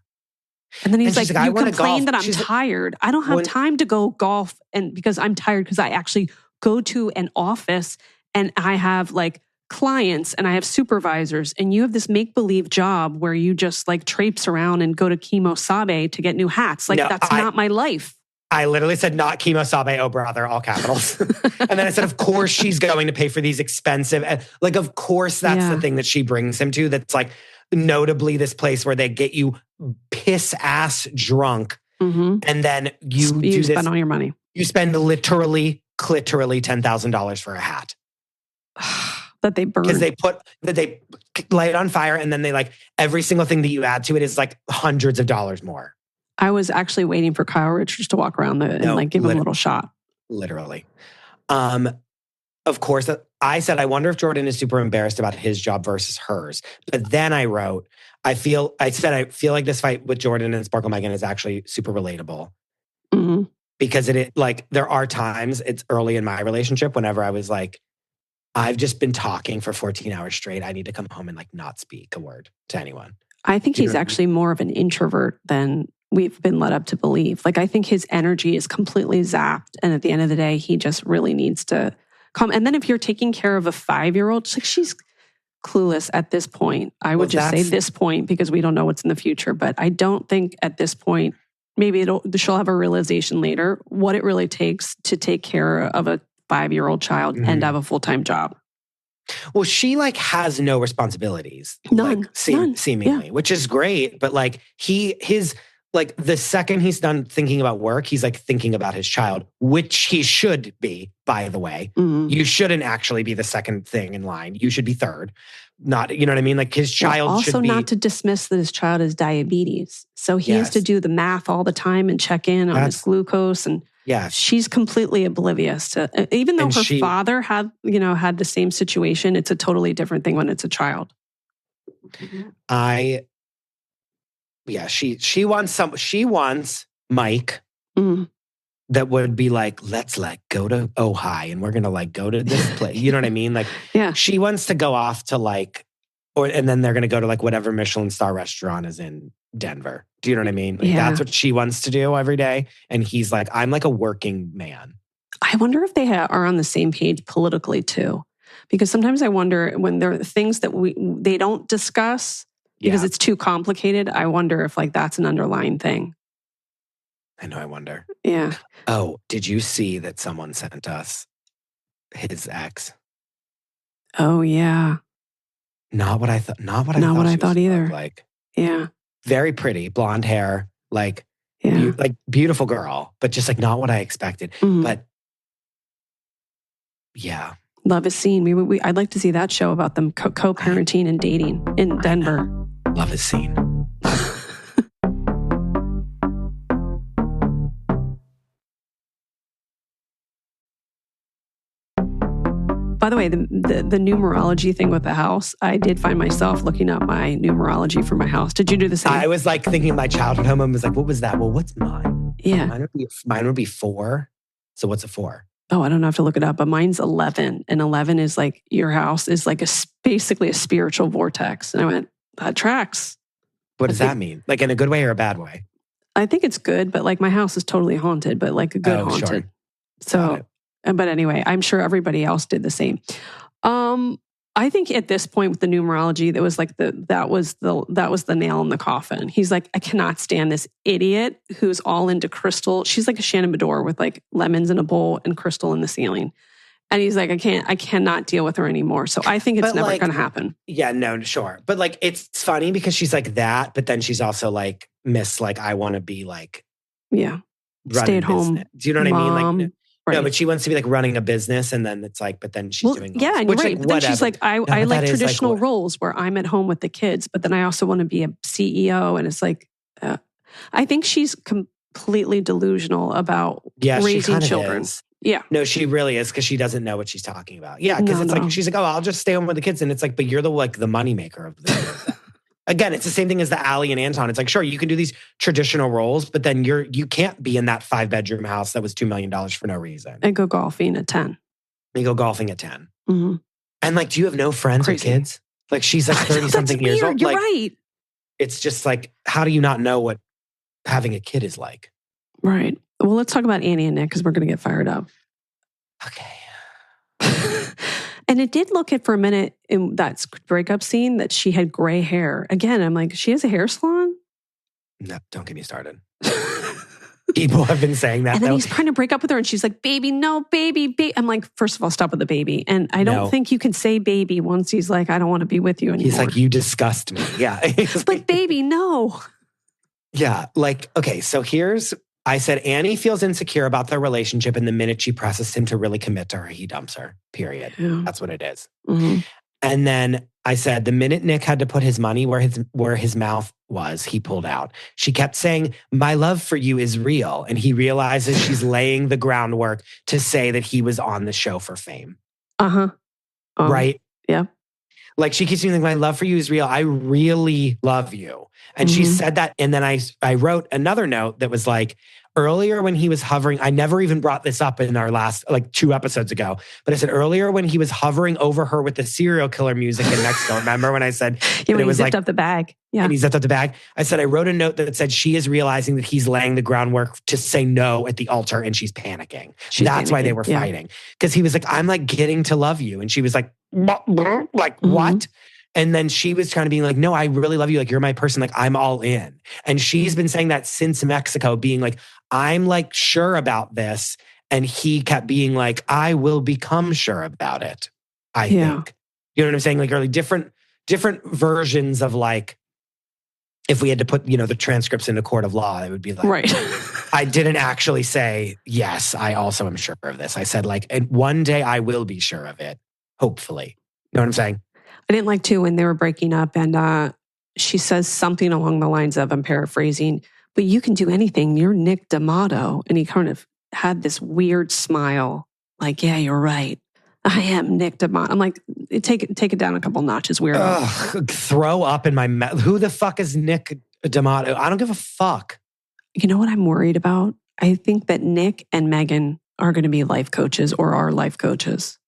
And then he's like, you complain that I'm tired. I don't have time to go golf, and because I'm tired, because I actually go to an office and I have like clients and I have supervisors, and you have this make-believe job where you just like traipse around and go to Kimosabe to get new hats. Like that's not my life.
I literally said, not Kimosabe, oh brother, all capitals. And then I said, of course she's going to pay for these expensive, like of course that's the thing that she brings him to. That's like notably this place where they get you piss ass drunk. And then you
spend all your money.
You spend literally $10,000 for a hat.
That they burn.
Because they light it on fire, and then they like every single thing that you add to it is like hundreds of dollars more.
I was actually waiting for Kyle Richards to walk around and like give him a little shot.
Literally. Of course, I said, I wonder if Jordan is super embarrassed about his job versus hers. But then I wrote, I feel like this fight with Jordan and Sparkle Megan is actually super relatable. Because there are times, it's early in my relationship, whenever I was like, I've just been talking for 14 hours straight. I need to come home and like not speak a word to anyone.
I think he's actually more of an introvert than we've been led up to believe. Like I think his energy is completely zapped. And at the end of the day, he just really needs to come. And then if you're taking care of a 5-year-old, like she's clueless at this point. I would just say this point, because we don't know what's in the future. But I don't think at this point, maybe she'll have a realization later what it really takes to take care of a 5-year-old child and have a full-time job.
Well, she like has no responsibilities.
None.
Like, seemingly, which is great. But like his like the second he's done thinking about work, he's like thinking about his child, which he should be, by the way. You shouldn't actually be the second thing in line. You should be third. Not, you know what I mean? Like his child should be... Also not
to dismiss that his child has diabetes. So he has to do the math all the time and check in on his glucose. And she's completely oblivious to, even though her father had the same situation, it's a totally different thing when it's a child.
She wants Mike that would be like, let's like go to Ojai and we're going to like go to this place. You know what I mean? Like, she wants to go off to like, and then they're going to go to like whatever Michelin star restaurant is in Denver. Do you know what I mean? Like, that's what she wants to do every day. And he's like, I'm like a working man.
I wonder if they are on the same page politically too. Because sometimes I wonder when there are things that they don't discuss because it's too complicated. I wonder if like that's an underlying thing.
I know, I wonder.
Yeah.
Oh, did you see that someone sent us his ex?
Oh, yeah.
Not what I thought. Not what
I thought either.
Like,
yeah.
Very pretty, blonde hair, like, like beautiful girl, but just like not what I expected.
Mm-hmm.
But yeah.
Love is Seen. I'd like to see that show about them co-parenting and dating in Denver.
Love is Seen.
By the way, the numerology thing with the house, I did find myself looking up my numerology for my house. Did you do the same?
I was like thinking of my childhood home and was like, what was that? Well, what's mine?
Yeah.
Mine would be 4. So what's a 4?
Oh, I don't have to look it up, but mine's 11. And 11 is like your house is like basically a spiritual vortex. And I went, that tracks.
What does that mean? Like in a good way or a bad way?
I think it's good, but like my house is totally haunted, but like a good haunted.
Sure.
So, but anyway, I'm sure everybody else did the same. I think at this point with the numerology, that was like that was the nail in the coffin. He's like, I cannot stand this idiot who's all into crystal. She's like a Shannon Bedore with like lemons in a bowl and crystal in the ceiling. And he's like, I cannot deal with her anymore. So I think it's never going to happen.
Yeah, no, sure. But like, it's funny because she's like that, but then she's also like, I want to be like,
stay at home.
Do you know what I mean? Like,
right.
No, but she wants to be like running a business, and then it's like, but then she's doing
yeah, and you're right. But then she's like, I like traditional
like,
roles where I'm at home with the kids, but then I also want to be a CEO, and it's like, I think she's completely delusional about raising children. Yeah.
No, she really is because she doesn't know what she's talking about. Yeah, because like she's like, oh, I'll just stay home with the kids, and it's like, but you're the moneymaker of the. Again, it's the same thing as the Allie and Anton. It's like, sure, you can do these traditional roles, but then you can't be in that 5-bedroom house that was $2 million for no reason.
And go golfing at 10.
You go golfing at 10.
Mm-hmm.
And like, do you have no friends or kids? Like, she's like 30-something years old.
You're
like,
right.
It's just like, how do you not know what having a kid is like?
Right. Well, let's talk about Annie and Nick because we're going to get fired up.
Okay.
And it did look at for a minute in that breakup scene that she had gray hair. Again, I'm like, she has a hair salon?
No, don't get me started. People have been saying that.
And then he's trying to break up with her and she's like, baby, no, baby. I'm like, first of all, stop with the baby. And I don't think you can say baby once he's like, I don't want to be with you anymore.
He's like, you disgust me. Yeah.
But baby, no.
Yeah. Like, okay, so I said, Annie feels insecure about their relationship, and the minute she presses him to really commit to her, he dumps her, period. Yeah. That's what it is.
Mm-hmm.
And then I said, the minute Nick had to put his money where his mouth was, he pulled out. She kept saying, my love for you is real. And he realizes she's laying the groundwork to say that he was on the show for fame.
Uh-huh.
Right?
Yeah.
Like she keeps saying, my love for you is real. I really love you. And she said that. And then I wrote another note that was like, earlier when he was hovering, I never even brought this up in our last, like 2 episodes ago, but I said earlier when he was hovering over her with the serial killer music in Mexico, remember when I said,
when it was zipped up the bag. Yeah.
And he zipped up the bag. I said, I wrote a note that said she is realizing that he's laying the groundwork to say no at the altar and she's panicking. That's why they were fighting. Because he was like, I'm like getting to love you. And she was like, what? And then she was trying to be like, no, I really love you. Like, you're my person. Like, I'm all in. And she's been saying that since Mexico, being like, I'm like sure about this. And he kept being like, I will become sure about it. I think. You know what I'm saying? Like, really different versions of like, if we had to put, the transcripts into court of law, it would be like,
right.
I didn't actually say, yes, I also am sure of this. I said like, and one day I will be sure of it. Hopefully. You know what I'm saying?
I didn't like too when they were breaking up and she says something along the lines of, I'm paraphrasing, but you can do anything. You're Nick D'Amato. And he kind of had this weird smile. Like, yeah, you're right. I am Nick D'Amato. I'm like, take it down a couple notches, weirdo.
Throw up in my mouth. Who the fuck is Nick D'Amato? I don't give a fuck.
You know what I'm worried about? I think that Nick and Megan are going to be life coaches or are life coaches.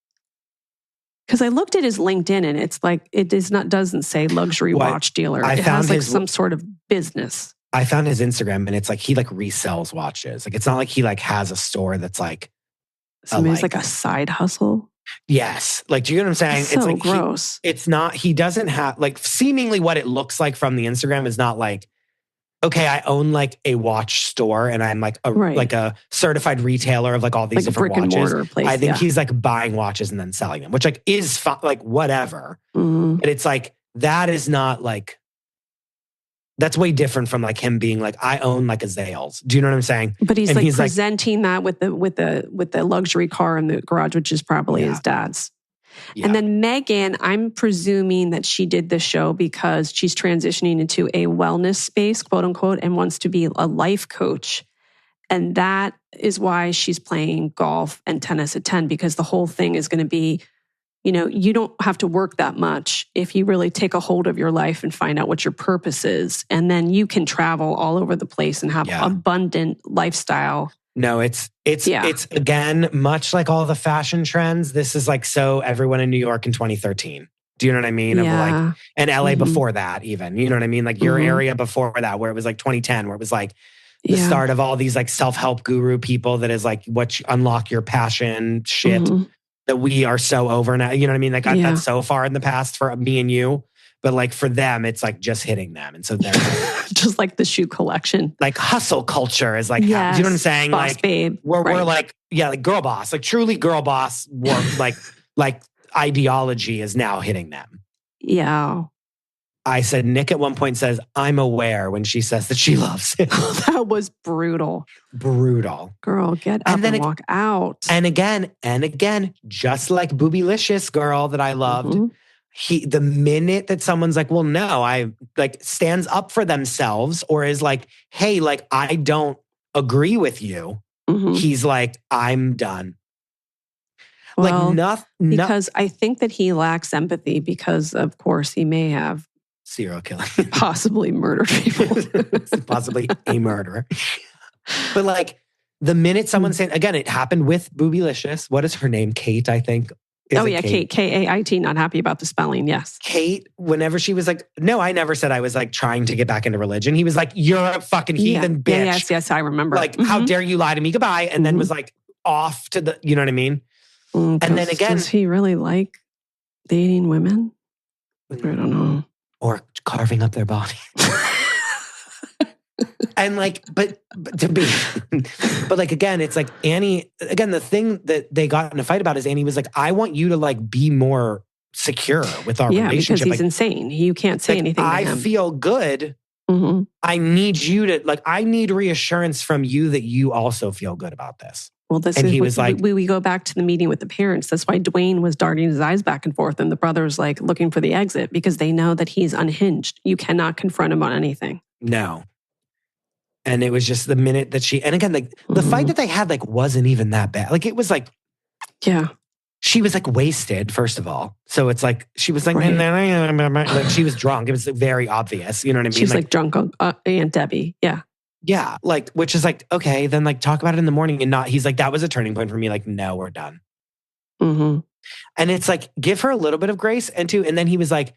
Because I looked at his LinkedIn and it's like, doesn't say luxury watch dealer. It has like some sort of business.
I found his Instagram and it's like, he like resells watches. Like, it's not like he like has a store that's like
So it's like a side hustle.
Yes. Like, do you know what I'm saying?
It's so
like
gross.
He doesn't have, like, seemingly what it looks like from the Instagram is not like, okay, I own like a watch store and I'm like a certified retailer of like all these different
brick
watches.
And mortar place,
I think he's like buying watches and then selling them, which like is like whatever. Mm-hmm. But it's like, that is not like, that's way different from like him being like, I own like a Zales. Do you know what I'm saying?
But he's presenting that with the luxury car in the garage, which is probably his dad's. Yeah. And then Megan, I'm presuming that she did this show because she's transitioning into a wellness space, quote unquote, and wants to be a life coach. And that is why she's playing golf and tennis at 10, because the whole thing is going to be, you know, you don't have to work that much if you really take a hold of your life and find out what your purpose is. And then you can travel all over the place and have abundant lifestyle.
No, it's again, much like all the fashion trends. This is like, so everyone in New York in 2013. Do you know what I mean? Of like, and LA before that even, you know what I mean? Like your area before that, where it was like 2010, where it was like the start of all these like self-help guru people that is like what you unlock your passion shit that we are so over now. You know what I mean? Like that's so far in the past for me and you. But like for them, it's like just hitting them. And so they're
just like the shoe collection.
Like hustle culture is like, do you know what I'm saying?
Boss
like
babe.
We're like, like girl boss, like truly girl boss work, like ideology is now hitting them.
Yeah.
I said, Nick at one point says, I'm aware when she says that she loves him.
That was brutal.
Brutal.
Girl, get up and walk out.
And again, just like Boobylicious girl that I loved, the minute that someone's like, well, no, I like stands up for themselves or is like, hey, like, I don't agree with you. He's like, I'm done.
Well, like because I think that he lacks empathy because of course he may have
serial killing,
possibly murdered people,
possibly a murderer. But like the minute someone's saying, again, it happened with Boobylicious. What is her name? Kate, I think.
Kate. Kait. Not happy about the spelling. Yes.
Kate, whenever she was like, no, I never said I was like trying to get back into religion. He was like, you're a fucking heathen bitch.
Yes, I remember.
Like, how dare you lie to me? Goodbye. And then was like off to the, you know what I mean? And then again.
Does he really like dating women? I don't know.
Or carving up their body. And like, but like, again, it's like Annie, again, the thing that they got in a fight about is Annie was like, I want you to like be more secure with our relationship.
Because he's
like,
insane. You can't say anything to him.
I feel good. I need you to like, I need reassurance from you that you also feel good about this.
Well, he was like, we go back to the meeting with the parents. That's why Dwayne was darting his eyes back and forth. And the brothers like looking for the exit because they know that he's unhinged. You cannot confront him on anything.
No. And it was just the minute that and again, like the fight that they had, like, wasn't even that bad. Like, it was like, she was like wasted, first of all. So it's like, she was like, like she was drunk. It was very obvious. You know what I mean?
She was like drunk Aunt Debbie. Yeah.
Yeah. Like, which is like, okay, then like talk about it in the morning and not, he's like, that was a turning point for me. Like, no, we're done. And it's like, give her a little bit of grace and then he was like,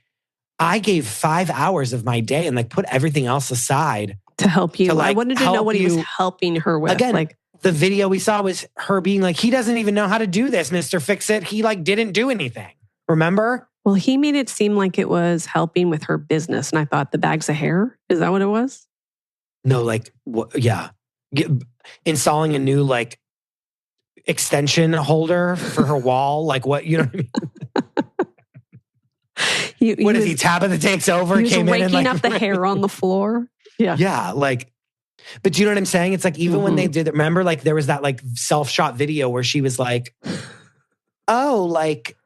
I gave 5 hours of my day and like put everything else aside.
To help you. I wanted to know what he was helping her with.
Again, like the video we saw was her being like, he doesn't even know how to do this, Mr. Fix-It. He like didn't do anything. Remember?
Well, he made it seem like it was helping with her business. And I thought the bags of hair, is that what it was?
No, like, installing a new like extension holder for her wall. Like what, you know what I mean? What is he? Tabitha takes over.
He was raking up the hair on the floor. Yeah.
Yeah. Like, but do you know what I'm saying? It's like, even when they did it, remember, like there was that like self-shot video where she was like, oh, like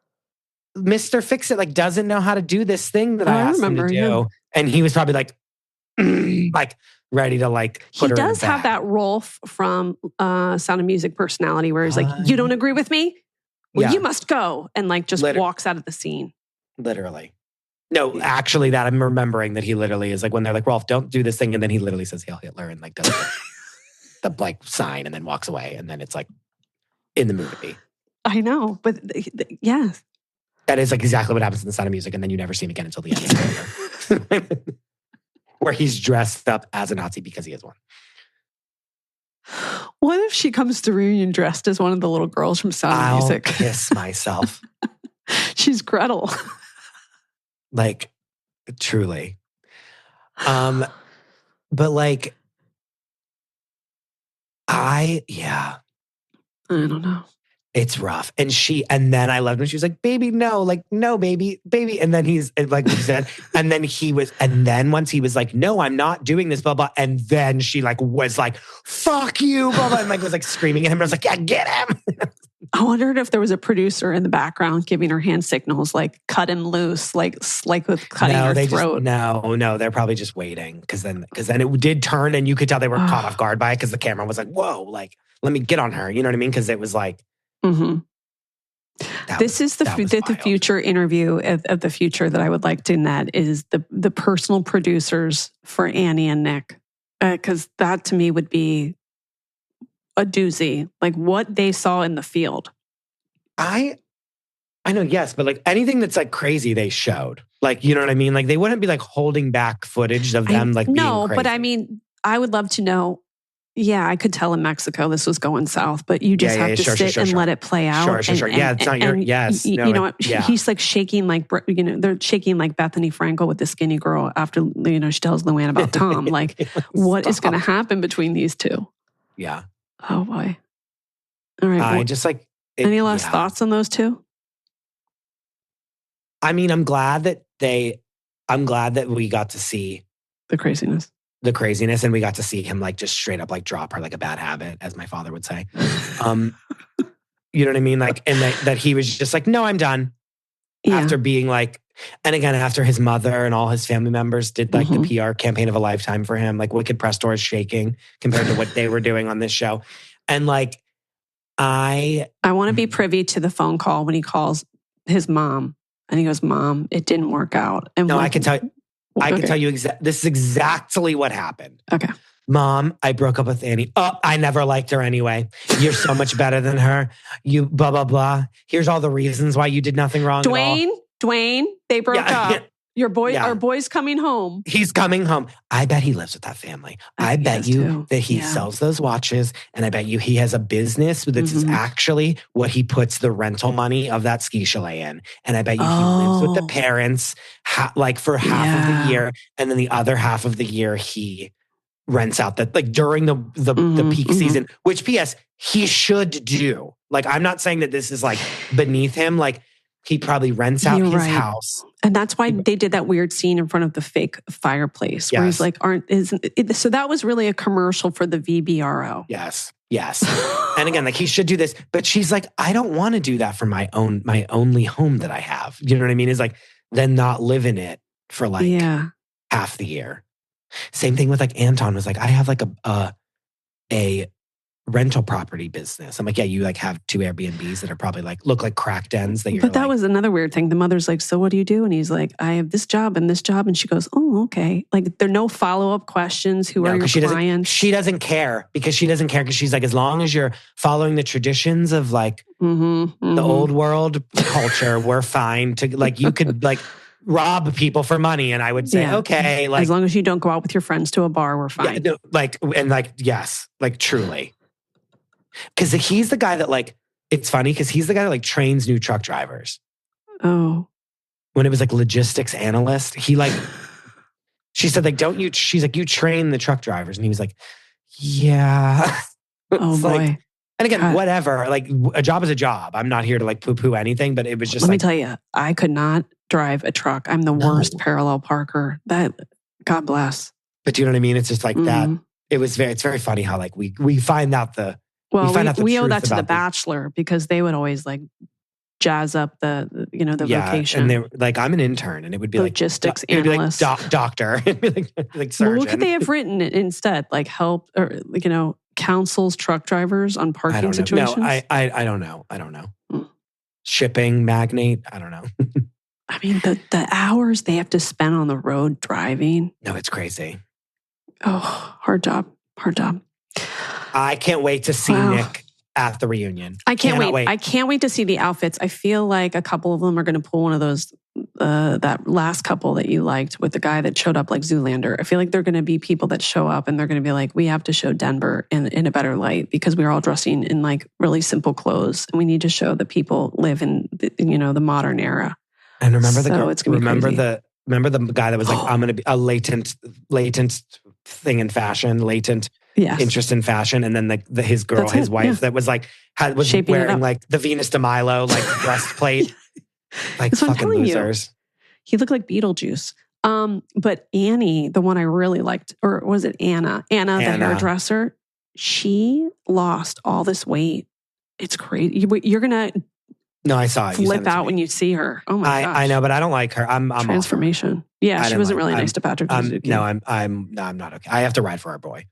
Mr. Fix-It like doesn't know how to do this thing that I asked him to do. Yeah. And he was probably like, like ready to like put her in
does have that role from Sound of Music personality where he's like, you don't agree with me? Well, you must go. And like just walks out of the scene. Literally.
No, actually, that I'm remembering that he literally is like when they're like, Rolf, don't do this thing. And then he literally says, Hail Hitler and like does the like sign and then walks away. And then it's like in the movie.
I know, but yes.
That is like exactly what happens in The Sound of Music. And then you never see him again until the end. Where he's dressed up as a Nazi because he is one.
What if she comes to the reunion dressed as one of the little girls from Sound of Music?
I'll kiss myself.
She's Gretel.
Like, truly. But like, I
don't know.
It's rough. And then I loved when she was like, baby, no, like, no, baby. And then he's like, he said, and then once he was like, no, I'm not doing this, blah, blah. And then she like was like, fuck you, blah, blah. And like was like screaming at him. I was like, yeah, get him.
I wondered if there was a producer in the background giving her hand signals, like cut him loose, like with cutting her throat.
No, they're probably just waiting. Because then it did turn and you could tell they were caught off guard by it because the camera was like, whoa, like, let me get on her. You know what I mean? Because it was like, this is the future interview of the future that I would like to net is the personal producers for Annie and Nick. Because that to me would be a doozy, like what they saw in the field. I know, yes, but like anything that's like crazy, they showed. Like, you know what I mean? Like they wouldn't be like holding back footage of them being crazy.
But I mean, I would love to know. Yeah, I could tell in Mexico this was going south, but you just have to sit and let it play out.
Sure. Yeah, it's not your, yes.
You know what? Yeah. He's like shaking like, they're shaking like Bethany Frankel with the skinny girl after, she tells Luann about Tom. Like, what is going to happen between these two?
Yeah.
Oh, boy. All right. Any last thoughts on those two?
I mean, I'm glad that we got to see
the craziness
and we got to see him like just straight up like drop her like a bad habit, as my father would say. You know what I mean? Like, and that he was just like, no, I'm done. Yeah. After being like, and again, after his mother and all his family members did like the PR campaign of a lifetime for him, like Wicked Press Tour is shaking compared to what they were doing on this show. And like, I
want to be privy to the phone call when he calls his mom and he goes, Mom, it didn't work out. And
no, I can tell you this is exactly what happened.
Okay.
Mom, I broke up with Annie. Oh, I never liked her anyway. You're so much better than her. You blah, blah, blah. Here's all the reasons why you did nothing wrong
Dwayne, they broke up. Our boy's coming home.
He's coming home. I bet he lives with that family. I bet you that he sells those watches. And I bet you he has a business that is actually what he puts the rental money of that ski chalet in. And I bet you he lives with the parents like for half of the year. And then the other half of the year he rents out that like during the peak season, which PS, he should do. Like, I'm not saying that this is like beneath him. Like, he probably rents out his house.
And that's why they did that weird scene in front of the fake fireplace where he's like, so that was really a commercial for the VBRO.
Yes. And again, like he should do this, but she's like, I don't want to do that for my only home that I have. You know what I mean? Is like, then not live in it for like half the year. Same thing with like Anton was like, I have like a rental property business. I'm like, yeah, you like have 2 Airbnbs that are probably like, look like crack dens. But
that was another weird thing. The mother's like, so what do you do? And he's like, I have this job and this job. And she goes, oh, okay. Like there are no follow-up questions. Who are your clients?
She doesn't care because she's like, as long as you're following the traditions of like the old world culture, we're fine to like, you could like rob people for money. And I would say, okay. Like,
as long as you don't go out with your friends to a bar, we're fine.
Yeah, yes, like truly. Because he's the guy that like, it's funny because he's the guy that like trains new truck drivers.
Oh.
When it was like logistics analyst, he like, she said like, she's like, you train the truck drivers. And he was like, yeah.
Oh boy.
Like, and again, whatever, like a job is a job. I'm not here to like poo-poo anything, but it was just
Let me tell you, I could not drive a truck. I'm the worst parallel parker. God bless.
But you know what I mean? It's just like that. It's very funny how like we find out we owe that
to The Bachelor because they would always like jazz up the vocation.
And they were like, I'm an intern, and it would be
logistics analyst,
doctor, it'd be like surgeon.
Well, what could they have written instead? Like help or counsels truck drivers on parking situations.
No, I don't know. Shipping magnate. I don't know.
I mean, the hours they have to spend on the road driving.
No, it's crazy.
Oh, hard job.
I can't wait to see Nick at the reunion.
I can't wait. I can't wait to see the outfits. I feel like a couple of them are going to pull one of those that last couple that you liked with the guy that showed up like Zoolander. I feel like they're going to be people that show up and they're going to be like, we have to show Denver in a better light because we're all dressing in like really simple clothes. And we need to show that people live in the modern era.
And remember
remember
the guy that was like, I'm going to be a latent thing in fashion, latent interest in fashion. And then his wife that was like, was shaping wearing like the Venus de Milo, like breastplate. Like fucking losers.
He looked like Beetlejuice. But Annie, the one I really liked, or was it Anna? Anna, the hairdresser, she lost all this weight. It's crazy. You're going to
I saw it.
Flip out when you see her. Oh my gosh.
I know, but I don't like her. I'm
transformation. Yeah, she wasn't really nice to Patrick Suzuki.
No, I'm not okay. I have to ride for our boy.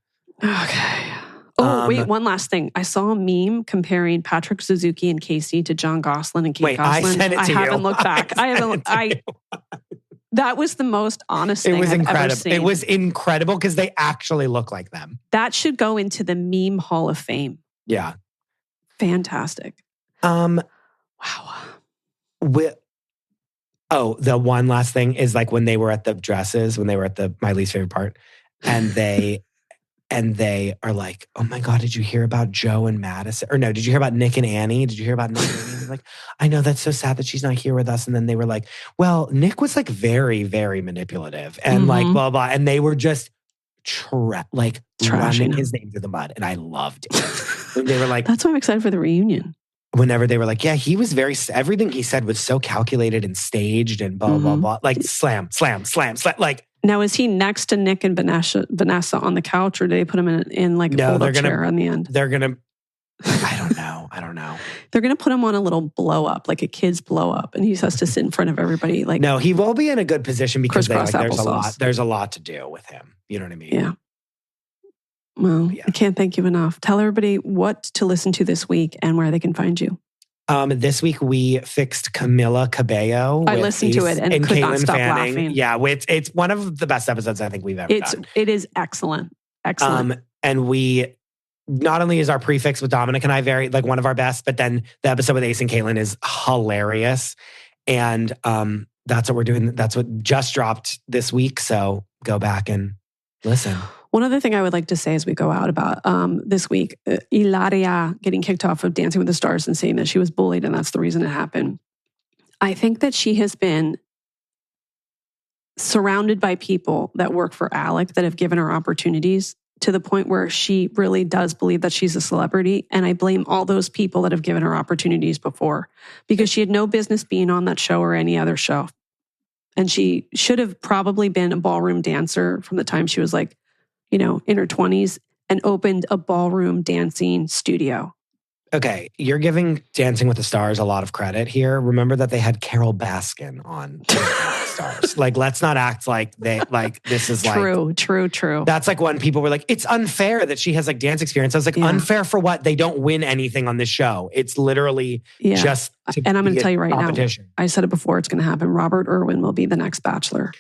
Okay. Oh, wait, one last thing. I saw a meme comparing Patrick Suzuki and Casey to John Gosselin and Kate Gosselin.
I sent it to you.
I haven't looked back. That was the most honest thing I've ever seen.
It was incredible because they actually look like them.
That should go into the meme hall of fame.
Yeah.
Fantastic.
Wow. The one last thing is like when they were at the dresses, my least favorite part, and they are like, oh my God, did you hear about Joe and Madison? Or no, did you hear about Nick and Annie? Did you hear about Nick and Annie? Like, I know, that's so sad that she's not here with us. And then they were like, well, Nick was like very, very manipulative and like blah, blah. And they were just running his name through the mud. And I loved it. And they were like,
that's why I'm excited for the reunion.
Whenever they were like, yeah, he was everything he said was so calculated and staged and blah, blah, blah. Like slam. Like,
now, is he next to Nick and Vanessa on the couch, or do they put him in like a fold-up chair on the end?
They're going to, I don't know.
They're going to put him on a little blow-up, like a kid's blow-up, and he has to sit in front of everybody. Like,
no, he will be in a good position because there's a lot to do with him. You know what I mean?
Yeah. Well, I can't thank you enough. Tell everybody what to listen to this week and where they can find you.
This week we fixed Camila Cabello.
I listened to it and could
Caitlin
not stop
Fanning.
laughing.
Yeah, it's one of the best episodes I think we've ever done.
It is excellent. Excellent.
And we, not only is our prefix with Dominic and I one of our best, but then the episode with Ace and Caitlin is hilarious. And that's what we're doing. That's what just dropped this week. So go back and listen.
One other thing I would like to say as we go out about this week, Hilaria getting kicked off of Dancing with the Stars and saying that she was bullied and that's the reason it happened. I think that she has been surrounded by people that work for Alec that have given her opportunities to the point where she really does believe that she's a celebrity. And I blame all those people that have given her opportunities before because she had no business being on that show or any other show. And she should have probably been a ballroom dancer from the time she was like, in her 20s and opened a ballroom dancing studio.
Okay, you're giving Dancing with the Stars a lot of credit here. Remember that they had Carol Baskin on Dancing with the Stars. Like, let's not act like this is
true.
That's like when people were like, it's unfair that she has like dance experience. I was like, unfair for what? They don't win anything on this show. It's literally just
and I'm going to tell you right now, I said it before, it's going to happen. Robert Irwin will be the next Bachelor.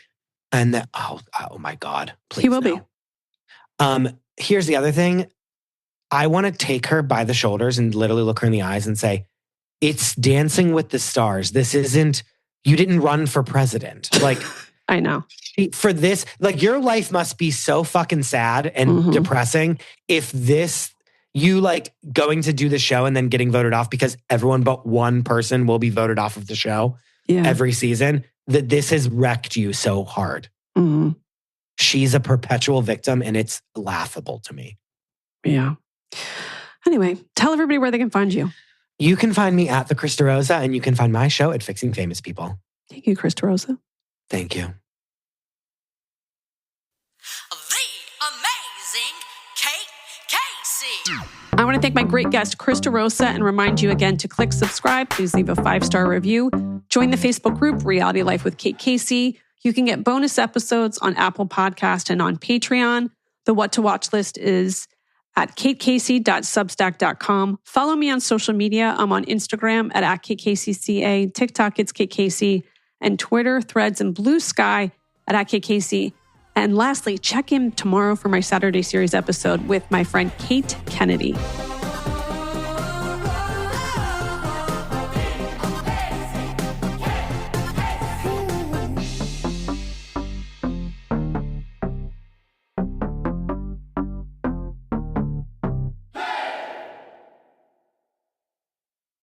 And oh my God. Please,
he will be.
Here's the other thing. I want to take her by the shoulders and literally look her in the eyes and say, it's Dancing with the Stars. This isn't, you didn't run for president. Like,
I know.
For this, like your life must be so fucking sad and depressing if you like going to do the show and then getting voted off because everyone but one person will be voted off of the show every season, that this has wrecked you so hard. Mm-hmm. She's a perpetual victim and it's laughable to me.
Yeah. Anyway, tell everybody where they can find you.
You can find me at the Chris DeRosa and you can find my show at Fixing Famous People.
Thank you, Chris DeRosa.
Thank you.
The amazing Kate Casey.
I want to thank my great guest, Chris DeRosa, and remind you again to click subscribe. Please leave a 5-star review. Join the Facebook group, Reality Life with Kate Casey. You can get bonus episodes on Apple Podcast and on Patreon. The What to Watch list is at katecasey.substack.com. Follow me on social media. I'm on Instagram at @KatecaseyCA, TikTok, it's Kate Casey, and Twitter, Threads, and Blue Sky at @KateCasey. And lastly, check in tomorrow for my Saturday series episode with my friend Kate Kennedy.